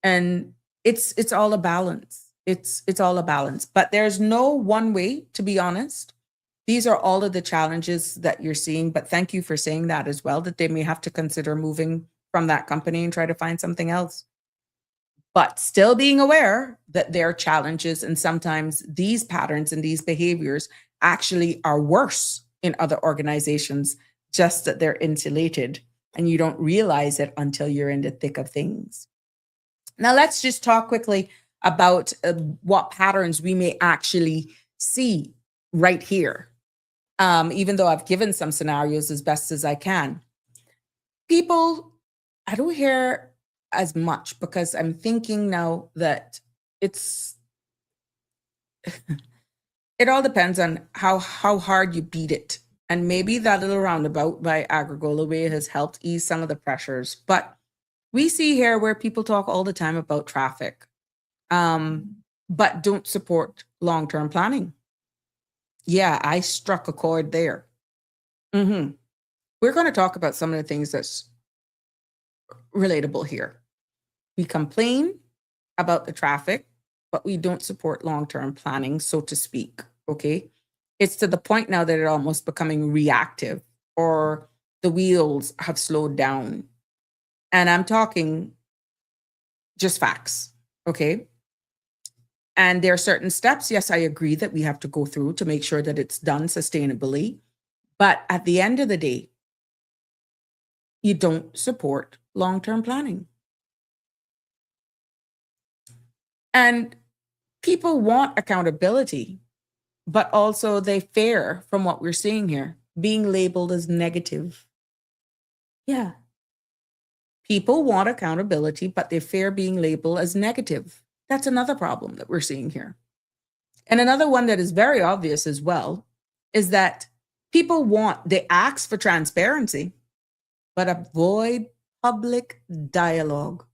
And it's all a balance. It's all a balance. But there's no one way, to be honest. These are all of the challenges that you're seeing. But thank you for saying that as well, that they may have to consider moving from that company and try to find something else. But still being aware that there are challenges, and sometimes these patterns and these behaviors actually are worse in other organizations, just that they're insulated and you don't realize it until you're in the thick of things. Now, let's just talk quickly about what patterns we may actually see right here. Even though I've given some scenarios as best as I can. People, I don't hear as much because I'm thinking now that it all depends on how hard you beat it. And maybe that little roundabout by Agricola Way has helped ease some of the pressures. But we see here where people talk all the time about traffic, but don't support long-term planning. Yeah, I struck a chord there. We're going to talk about some of the things that's relatable here. We complain about the traffic, but we don't support long-term planning, so to speak, okay? It's to the point now that it's almost becoming reactive, or the wheels have slowed down. And I'm talking just facts, okay? And there are certain steps, yes, I agree, that we have to go through to make sure that it's done sustainably. But at the end of the day, you don't support long-term planning. And people want accountability, but also they fear, from what we're seeing here, being labeled as negative. Yeah. People want accountability, but they fear being labeled as negative. That's another problem that we're seeing here. And another one that is very obvious as well is that they ask for transparency, but avoid public dialogue.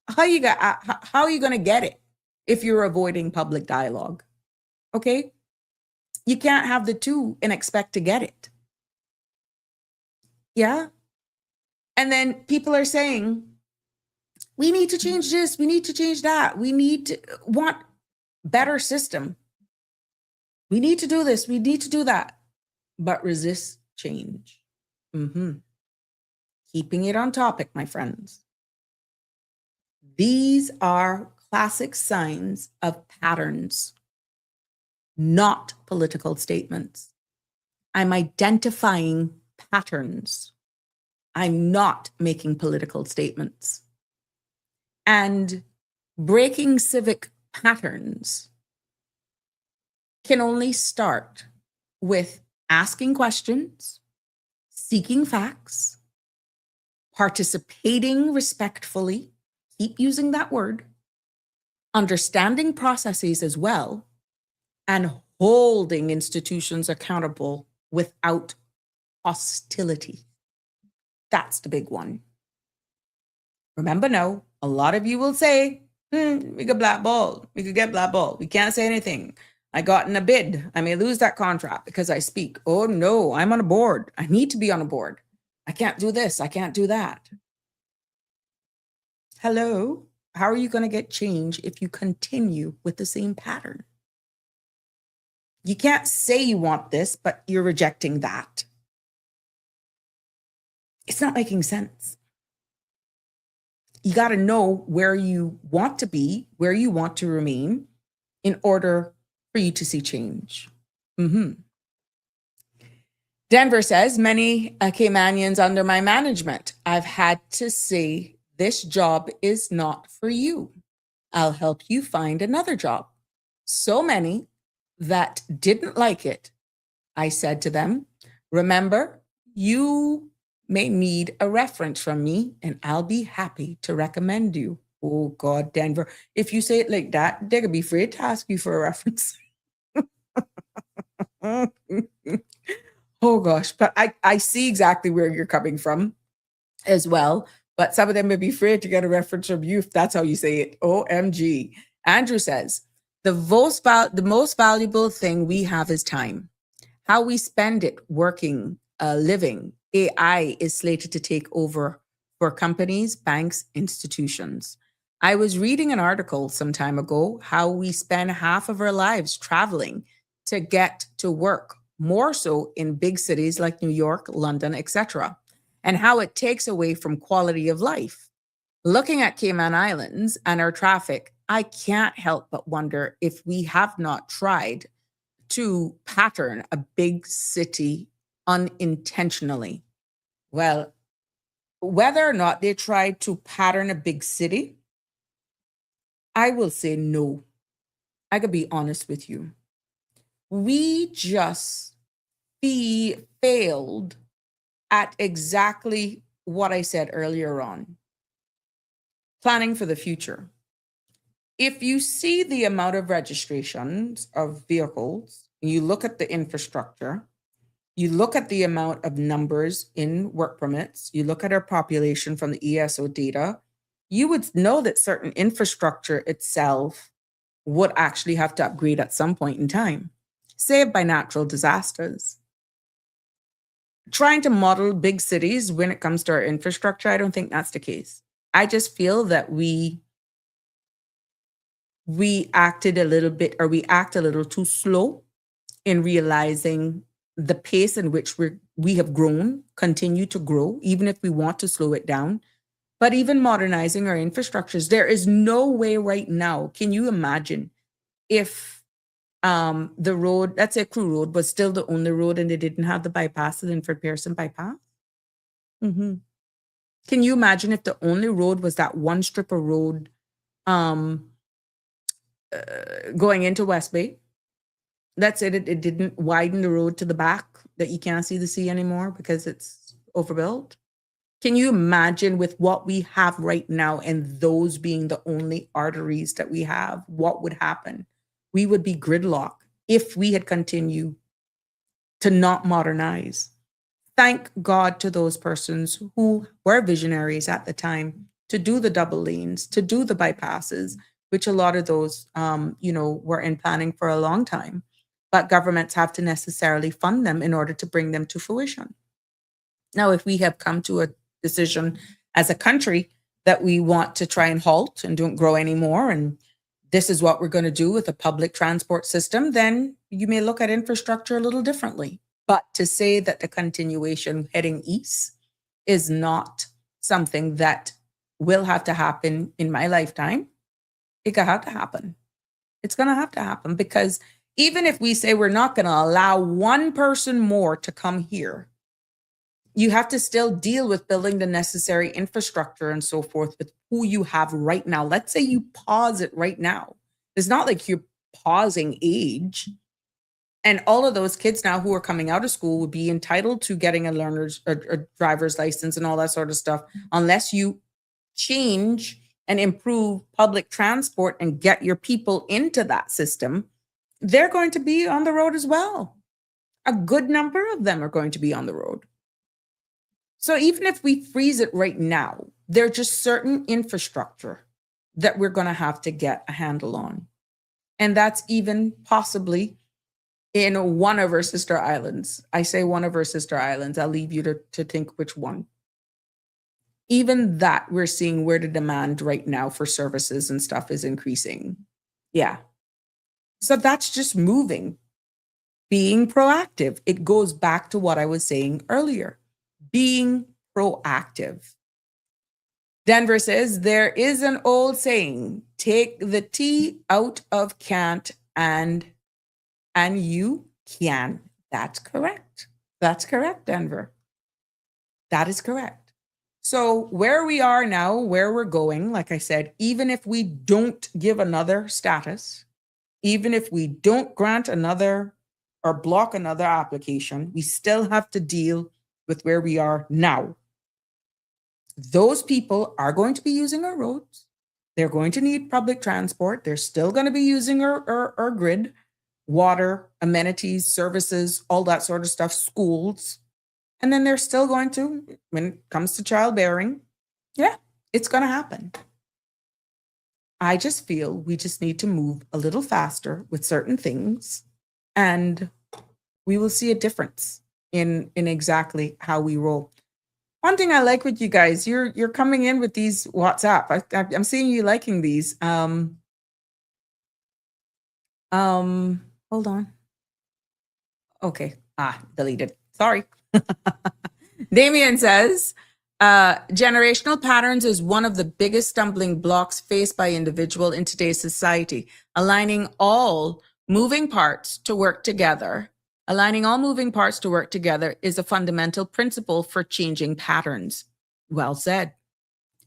How are you going to get it if you're avoiding public dialogue? Okay? You can't have the two and expect to get it. Yeah? And then people are saying, we need to change this, we need to change that, we want better system. We need to do this. We need to do that. But resist change. Keeping it on topic, my friends. These are classic signs of patterns, not political statements. I'm identifying patterns. I'm not making political statements. And breaking civic patterns can only start with asking questions, seeking facts, participating respectfully, keep using that word, understanding processes as well, and holding institutions accountable without hostility. That's the big one. Remember, no, a lot of you will say, we could blackball. We could get blackballed. We can't say anything. I got in a bid. I may lose that contract because I speak. Oh no, I'm on a board. I need to be on a board. I can't do this. I can't do that. Hello? How are you going to get change if you continue with the same pattern? You can't say you want this, but you're rejecting that. It's not making sense. You got to know where you want to be, where you want to remain in order for you to see change. Denver says, many Caymanians under my management, I've had to say, this job is not for you. I'll help you find another job. So many that didn't like it, I said to them, remember, you may need a reference from me and I'll be happy to recommend you. Oh God, Denver, if you say it like that, they're gonna be afraid to ask you for a reference. Oh gosh, but I see exactly where you're coming from as well. But some of them may be afraid to get a reference from you if that's how you say it. OMG. Andrew says, the most valuable thing we have is time. How we spend it working, living. AI is slated to take over for companies, banks, institutions. I was reading an article some time ago, how we spend half of our lives traveling to get to work, more so in big cities like New York, London, etc., and how it takes away from quality of life. Looking at Cayman Islands and our traffic, I can't help but wonder if we have not tried to pattern a big city unintentionally. Well, whether or not they tried to pattern a big city, I will say no. I could be honest with you. We just failed at exactly what I said earlier on. Planning for the future. If you see the amount of registrations of vehicles, you look at the infrastructure, you look at the amount of numbers in work permits, you look at our population from the ESO data, you would know that certain infrastructure itself would actually have to upgrade at some point in time, saved by natural disasters. Trying to model big cities when it comes to our infrastructure, I don't think that's the case. I just feel that we acted a little bit, or we act a little too slow in realizing the pace in which we have grown, continue to grow, even if we want to slow it down. But even modernizing our infrastructures, there is no way right now. Can you imagine if the road, let's say Crew Road, was still the only road and they didn't have the bypass, the Linford Pearson bypass? Can you imagine if the only road was that one strip of road going into West Bay? That's it. It didn't widen the road to the back that you can't see the sea anymore because it's overbuilt. Can you imagine with what we have right now and those being the only arteries that we have, what would happen? We would be gridlocked if we had continued to not modernize. Thank God to those persons who were visionaries at the time to do the double lanes, to do the bypasses, which a lot of those, were in planning for a long time. But governments have to necessarily fund them in order to bring them to fruition. Now, if we have come to a decision as a country that we want to try and halt and don't grow anymore, and this is what we're going to do with a public transport system, then you may look at infrastructure a little differently. But to say that the continuation heading east is not something that will have to happen in my lifetime, it could have to happen. It's going to have to happen, because even if we say we're not going to allow one person more to come here, you have to still deal with building the necessary infrastructure and so forth with who you have right now. Let's say you pause it right now. It's not like you're pausing age. And all of those kids now who are coming out of school would be entitled to getting a learner's or driver's license and all that sort of stuff, unless you change and improve public transport and get your people into that system. They're going to be on the road as well. A good number of them are going to be on the road. So even if we freeze it right now, there are just certain infrastructure that we're going to have to get a handle on. And that's even possibly in one of our sister islands. I say one of our sister islands. I'll leave you to think which one. Even that, we're seeing where the demand right now for services and stuff is increasing. Yeah. So that's just moving, being proactive. It goes back to what I was saying earlier, being proactive. Denver says, there is an old saying, take the T out of can't and you can. That's correct. That's correct, Denver. That is correct. So where we are now, where we're going, like I said, even if we don't give another status, even if we don't grant another or block another application, we still have to deal with where we are now. Those people are going to be using our roads. They're going to need public transport. They're still going to be using our grid, water, amenities, services, all that sort of stuff, schools. And then they're still going to, when it comes to childbearing, yeah, it's going to happen. I just feel we just need to move a little faster with certain things, and we will see a difference in exactly how we roll. One thing I like with you guys, you're coming in with these WhatsApp. I'm seeing you liking these. Hold on. Okay. Deleted. Sorry. Damien says, generational patterns is one of the biggest stumbling blocks faced by individuals in today's society. Aligning all moving parts to work together is a fundamental principle for changing patterns. Well said.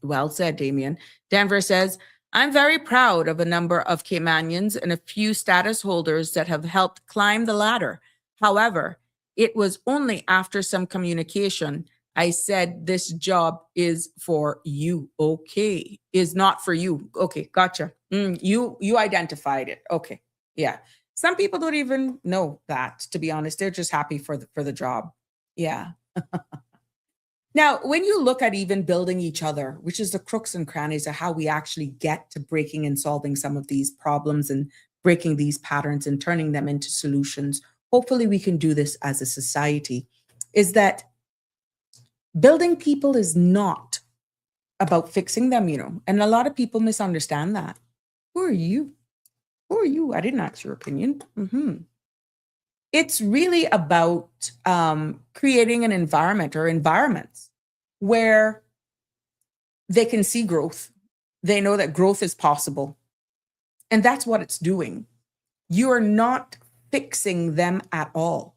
Well said, Damien. Denver says, I'm very proud of a number of Caymanians and a few status holders that have helped climb the ladder. However, it was only after some communication I said this job is for you. Okay. Is not for you. Okay, gotcha. You identified it. Okay. Yeah. Some people don't even know that, to be honest. They're just happy for the job. Yeah. Now, when you look at even building each other, which is the crooks and crannies of how we actually get to breaking and solving some of these problems and breaking these patterns and turning them into solutions, hopefully we can do this as a society, is that building people is not about fixing them, and a lot of people misunderstand that. Who are you? Who are you? I didn't ask your opinion. It's really about creating an environment or environments where they can see growth. They know that growth is possible. And that's what it's doing. You are not fixing them at all.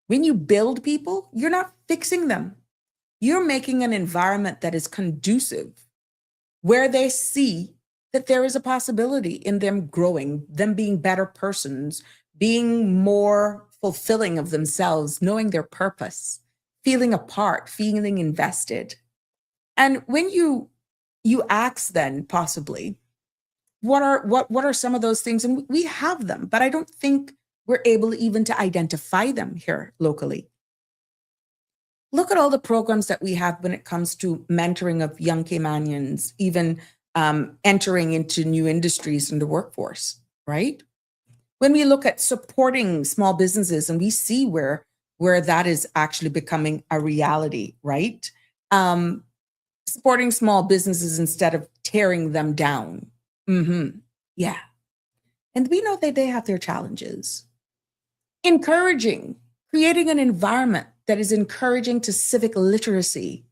When you build people, you're not fixing them. You're making an environment that is conducive, where they see that there is a possibility in them growing, them being better persons, being more fulfilling of themselves, knowing their purpose, feeling a part, feeling invested. And when you ask then possibly, what are some of those things? And we have them, but I don't think we're able even to identify them here locally. Look at all the programs that we have when it comes to mentoring of young Caymanians, even entering into new industries in the workforce, right? When we look at supporting small businesses and we see where that is actually becoming a reality, right? Supporting small businesses instead of tearing them down. Yeah. And we know that they have their challenges. Encouraging, creating an environment that is encouraging to civic literacy,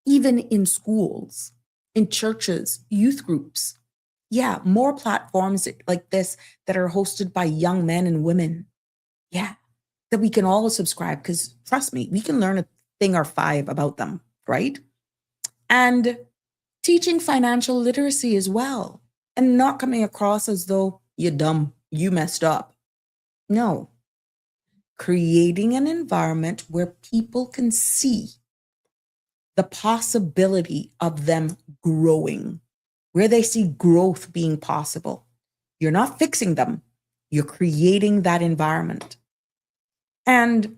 even in schools, in churches, youth groups. Yeah, more platforms like this that are hosted by young men and women. Yeah, that we can all subscribe because trust me, we can learn a thing or five about them, right? And teaching financial literacy as well and not coming across as though you're dumb, you messed up. No, creating an environment where people can see the possibility of them growing, where they see growth being possible. You're not fixing them, you're creating that environment. And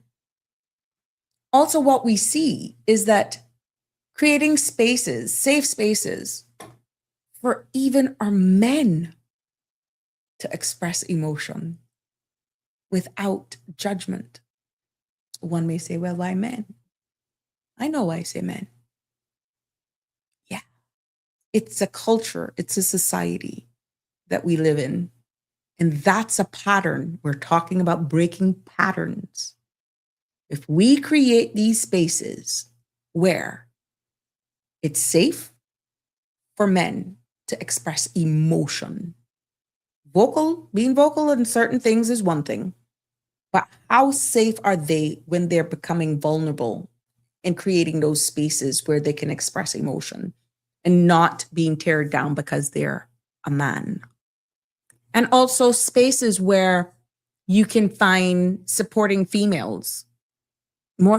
also, what we see is that creating spaces, safe spaces for even our men to express emotion without judgment. One may say, well, why men? I know why I say men. Yeah. It's a culture, it's a society that we live in. And that's a pattern. We're talking about breaking patterns. If we create these spaces where it's safe for men to express emotion, being vocal in certain things is one thing, but how safe are they when they're becoming vulnerable and creating those spaces where they can express emotion and not being teared down because they're a man? And also spaces where you can find supporting females, more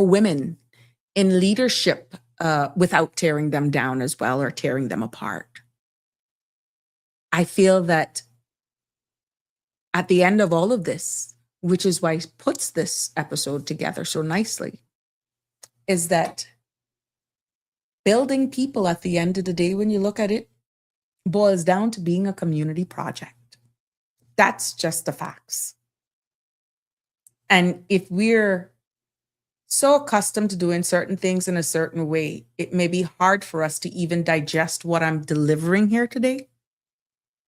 women in leadership without tearing them down as well or tearing them apart. I feel that at the end of all of this, which is why it puts this episode together so nicely, is that building people at the end of the day, when you look at it, boils down to being a community project. That's just the facts. And if we're so accustomed to doing certain things in a certain way, it may be hard for us to even digest what I'm delivering here today.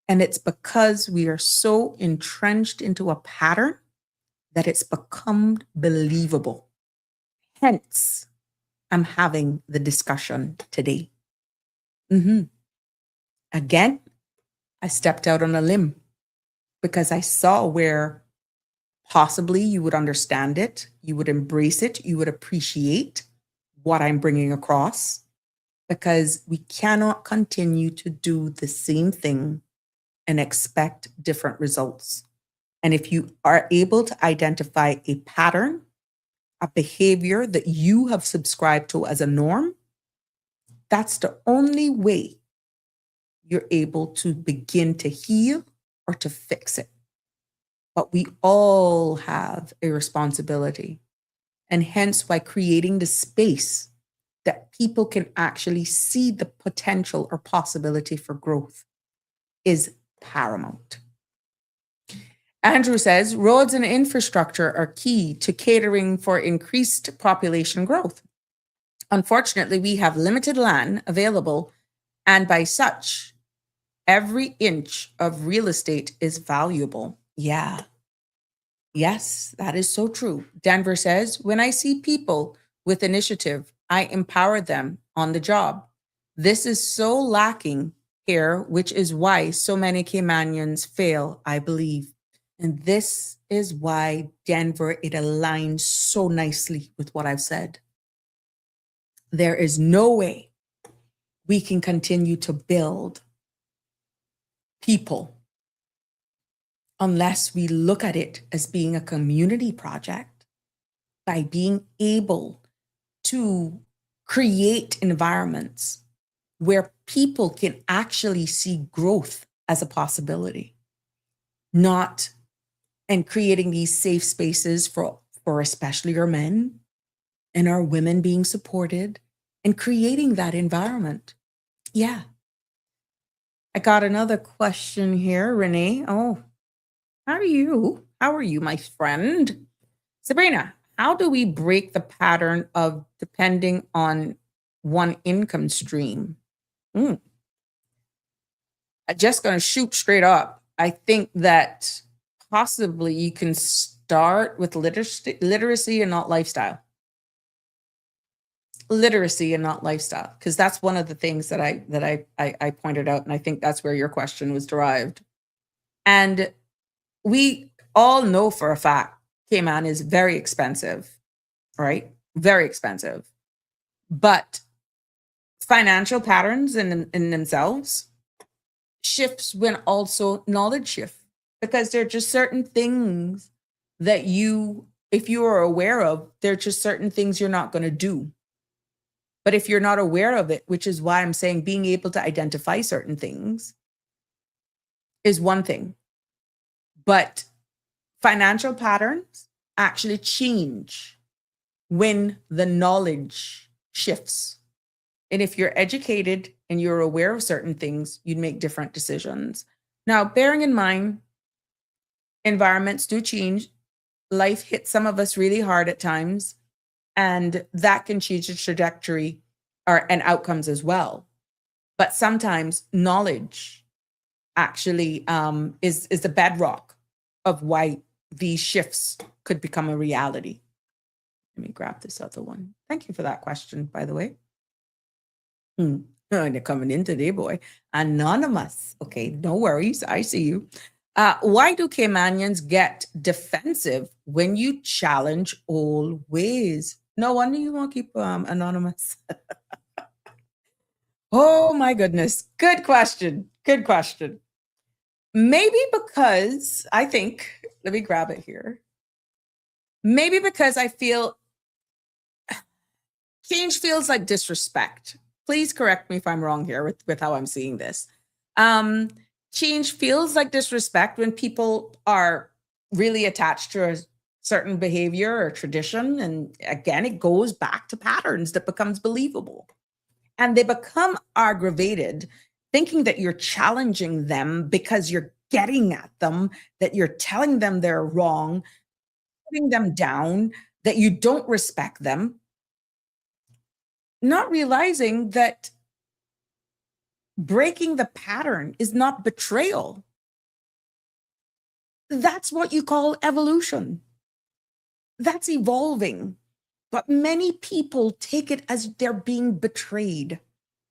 And it's because we are so entrenched into a pattern that it's become believable. Hence, I'm having the discussion today. Again, I stepped out on a limb because I saw where possibly you would understand it, you would embrace it, you would appreciate what I'm bringing across, because we cannot continue to do the same thing and expect different results. And if you are able to identify a pattern, a behavior that you have subscribed to as a norm, that's the only way you're able to begin to heal or to fix it. But we all have a responsibility. And hence why creating the space that people can actually see the potential or possibility for growth is paramount. Andrew says, roads and infrastructure are key to catering for increased population growth. Unfortunately, we have limited land available, and by such, every inch of real estate is valuable. Yeah. Yes, that is so true. Denver says, when I see people with initiative, I empower them on the job. This is so lacking here, which is why so many Caymanians fail, I believe. And this is why, Denver, it aligns so nicely with what I've said. There is no way we can continue to build people unless we look at it as being a community project, by being able to create environments where people can actually see growth as a possibility, and creating these safe spaces for especially our men and our women being supported and creating that environment. Yeah. I got another question here, Renee. Oh, how are you, my friend? Sabrina, how do we break the pattern of depending on one income stream? I'm just going to shoot straight up. I think that possibly you can start with literacy and not lifestyle. Literacy and not lifestyle, because that's one of the things that I pointed out, and I think that's where your question was derived. And we all know for a fact Cayman is very expensive, right? Very expensive. But financial patterns in themselves shifts when also knowledge shift, because there are just certain things that you, if you are aware of, there are just certain things you're not going to do. But if you're not aware of it, which is why I'm saying being able to identify certain things is one thing. But financial patterns actually change when the knowledge shifts. And if you're educated and you're aware of certain things, you'd make different decisions. Now, bearing in mind, environments do change. Life hits some of us really hard at times, and that can change the trajectory and outcomes as well. But sometimes knowledge actually is the bedrock of why these shifts could become a reality. Let me grab this other one. Thank you for that question, by the way. Oh, they're coming in today, boy. Anonymous. Okay, no worries. I see you. Why do Caymanians get defensive when you challenge old ways? No wonder you want to keep anonymous. Oh my goodness. Good question. Good question. Maybe because I think, let me grab it here. Maybe because I feel change feels like disrespect. Please correct me if I'm wrong here with how I'm seeing this. Change feels like disrespect when people are really attached to a certain behavior or tradition. And again, it goes back to patterns that becomes believable. And they become aggravated, thinking that you're challenging them because you're getting at them, that you're telling them they're wrong, putting them down, that you don't respect them, not realizing that breaking the pattern is not betrayal. That's what you call evolution. That's evolving. But many people take it as they're being betrayed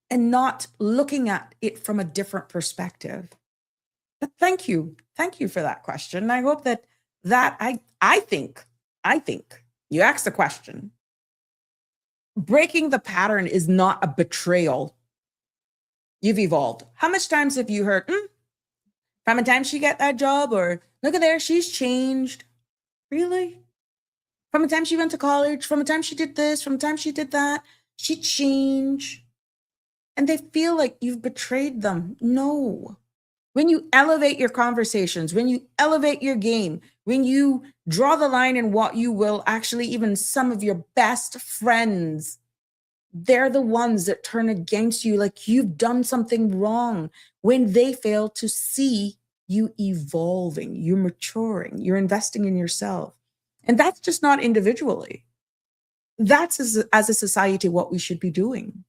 and not looking at it from a different perspective. But thank you. Thank you for that question. I hope that I think you asked the question. Breaking the pattern is not a betrayal. You've evolved. How much times have you heard, from the time she got that job, or look at there, she's changed? Really? From the time she went to college, from the time she did this, from the time she did that, she changed. And they feel like you've betrayed them. No. When you elevate your conversations, when you elevate your game, when you draw the line in what you will actually, even some of your best friends, they're the ones that turn against you like you've done something wrong when they fail to see you evolving, you're maturing, you're investing in yourself. And that's just not individually. That's as a society what we should be doing.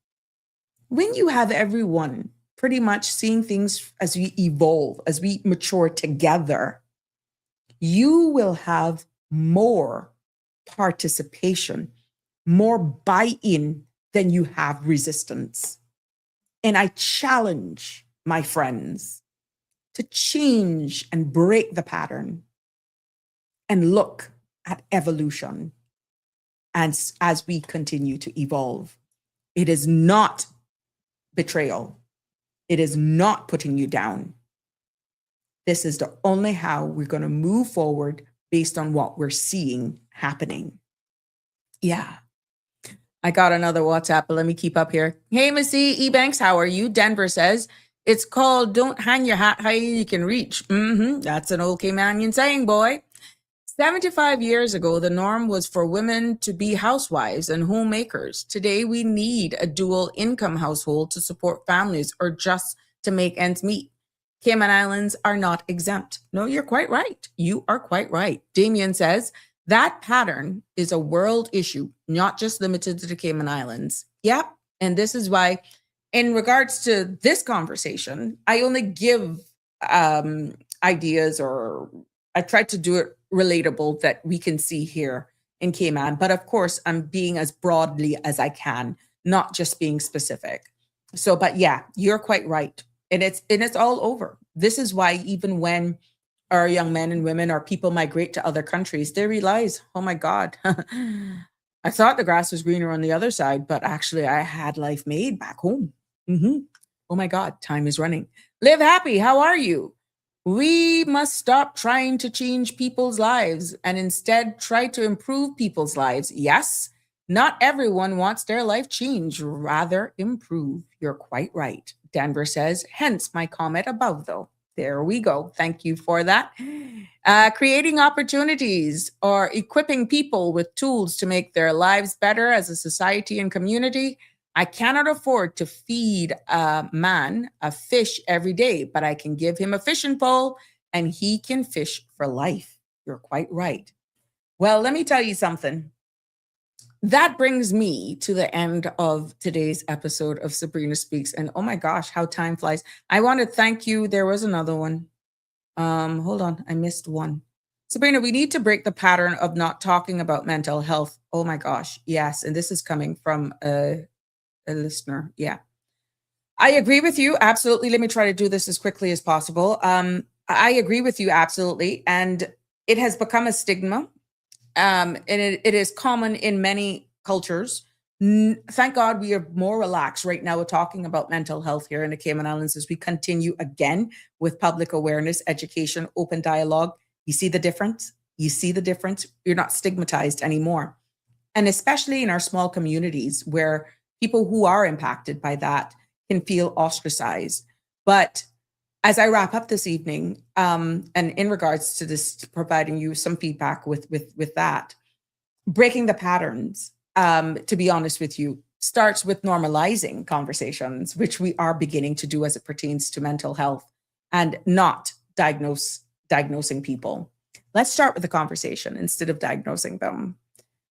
When you have everyone pretty much seeing things as we evolve, as we mature together, you will have more participation, more buy-in than you have resistance. And I challenge my friends to change and break the pattern and look at evolution as we continue to evolve. It is not betrayal. It is not putting you down. This is the only how we're going to move forward based on what we're seeing happening. Yeah. I got another WhatsApp, but let me keep up here. Hey, Missy Ebanks, how are you? Denver says, it's called don't hang your hat higher you can reach. That's an old Caymanian saying, boy. 75 years ago, the norm was for women to be housewives and homemakers. Today, we need a dual income household to support families or just to make ends meet. Cayman Islands are not exempt. No, you're quite right. You are quite right. Damien says, that pattern is a world issue, not just limited to the Cayman Islands. Yep. And this is why in regards to this conversation, I only give ideas, or I try to do it relatable that we can see here in Cayman. But of course, I'm being as broadly as I can, not just being specific. So, but yeah, you're quite right. And it's all over. This is why even when our young men and women or people migrate to other countries, they realize, oh my God, I thought the grass was greener on the other side, but actually I had life made back home. Mhm. Oh my God, time is running. Live happy. How are you? We must stop trying to change people's lives and instead try to improve people's lives. Yes, not everyone wants their life changed, rather improve. You're quite right. Denver says, hence my comment above, though. There we go. Thank you for that. Creating opportunities or equipping people with tools to make their lives better as a society and community. I cannot afford to feed a man a fish every day, but I can give him a fishing pole and he can fish for life. You're quite right. Well, let me tell you something. That brings me to the end of today's episode of Sabrina Speaks. And oh my gosh, how time flies. I want to thank you. There was another one. Hold on, I missed one. Sabrina, we need to break the pattern of not talking about mental health. Oh my gosh, yes. And this is coming from a listener. Yeah. I agree with you. Absolutely. Let me try to do this as quickly as possible. I agree with you. Absolutely. And it has become a stigma. And it is common in many cultures. Thank God we are more relaxed right now with talking about mental health here in the Cayman Islands as we continue again with public awareness, education, open dialogue. You see the difference? You see the difference? You're not stigmatized anymore. And especially in our small communities where people who are impacted by that can feel ostracized. But as I wrap up this evening, and in regards to this, providing you some feedback with that, breaking the patterns, to be honest with you, starts with normalizing conversations, which we are beginning to do as it pertains to mental health, and not diagnosing people. Let's start with the conversation instead of diagnosing them.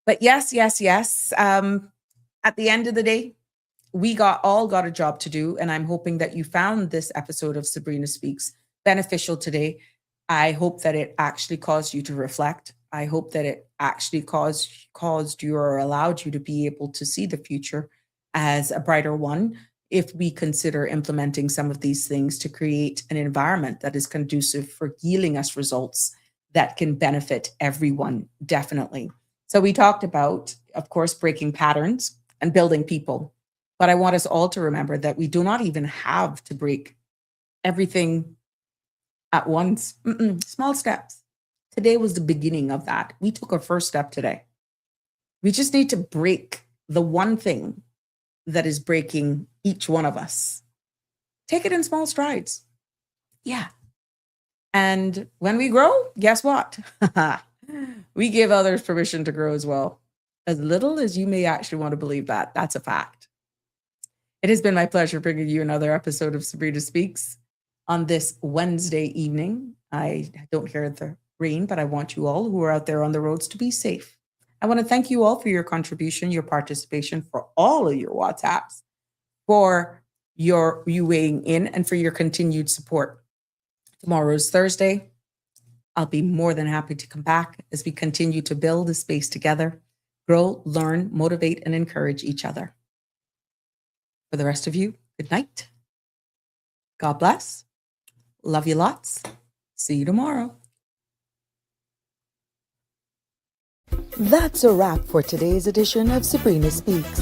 But yes. At the end of the day, we all got a job to do, and I'm hoping that you found this episode of Sabrina Speaks beneficial today. I hope that it actually caused you to reflect. I hope that it actually caused you or allowed you to be able to see the future as a brighter one if we consider implementing some of these things to create an environment that is conducive for yielding us results that can benefit everyone, definitely. So we talked about, of course, breaking patterns and building people. But I want us all to remember that we do not even have to break everything at once. Small steps. Today was the beginning of that. We took our first step today. We just need to break the one thing that is breaking each one of us. Take it in small strides. Yeah. And when we grow, guess what? We give others permission to grow as well. As little as you may actually want to believe that. That's a fact. It has been my pleasure bringing you another episode of Sabrina Speaks on this Wednesday evening. I don't hear the rain, but I want you all who are out there on the roads to be safe. I want to thank you all for your contribution, your participation, for all of your WhatsApps, for you weighing in, and for your continued support. Tomorrow is Thursday. I'll be more than happy to come back as we continue to build a space together, grow, learn, motivate, and encourage each other. For the rest of you, good night. God bless. Love you lots. See you tomorrow. That's a wrap for today's edition of Sabrina Speaks.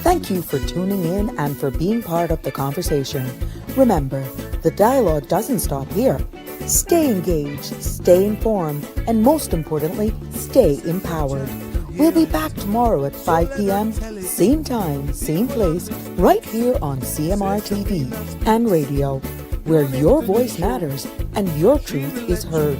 Thank you for tuning in and for being part of the conversation. Remember, the dialogue doesn't stop here. Stay engaged, stay informed, and most importantly, stay empowered. We'll be back tomorrow at 5 p.m., same time, same place, right here on CMR TV and radio, where your voice matters and your truth is heard.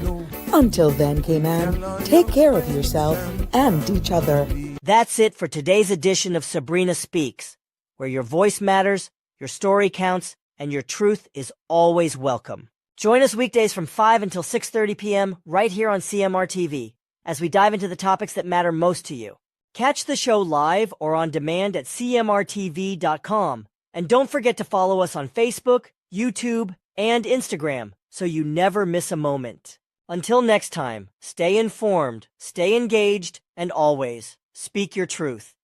Until then, Cayman, take care of yourself and each other. That's it for today's edition of Sabrina Speaks, where your voice matters, your story counts, and your truth is always welcome. Join us weekdays from 5 until 6:30 p.m. right here on CMR TV as we dive into the topics that matter most to you. Catch the show live or on demand at cmrtv.com And don't forget to follow us on Facebook, YouTube, and Instagram so you never miss a moment. Until next time, stay informed, stay engaged, and always speak your truth.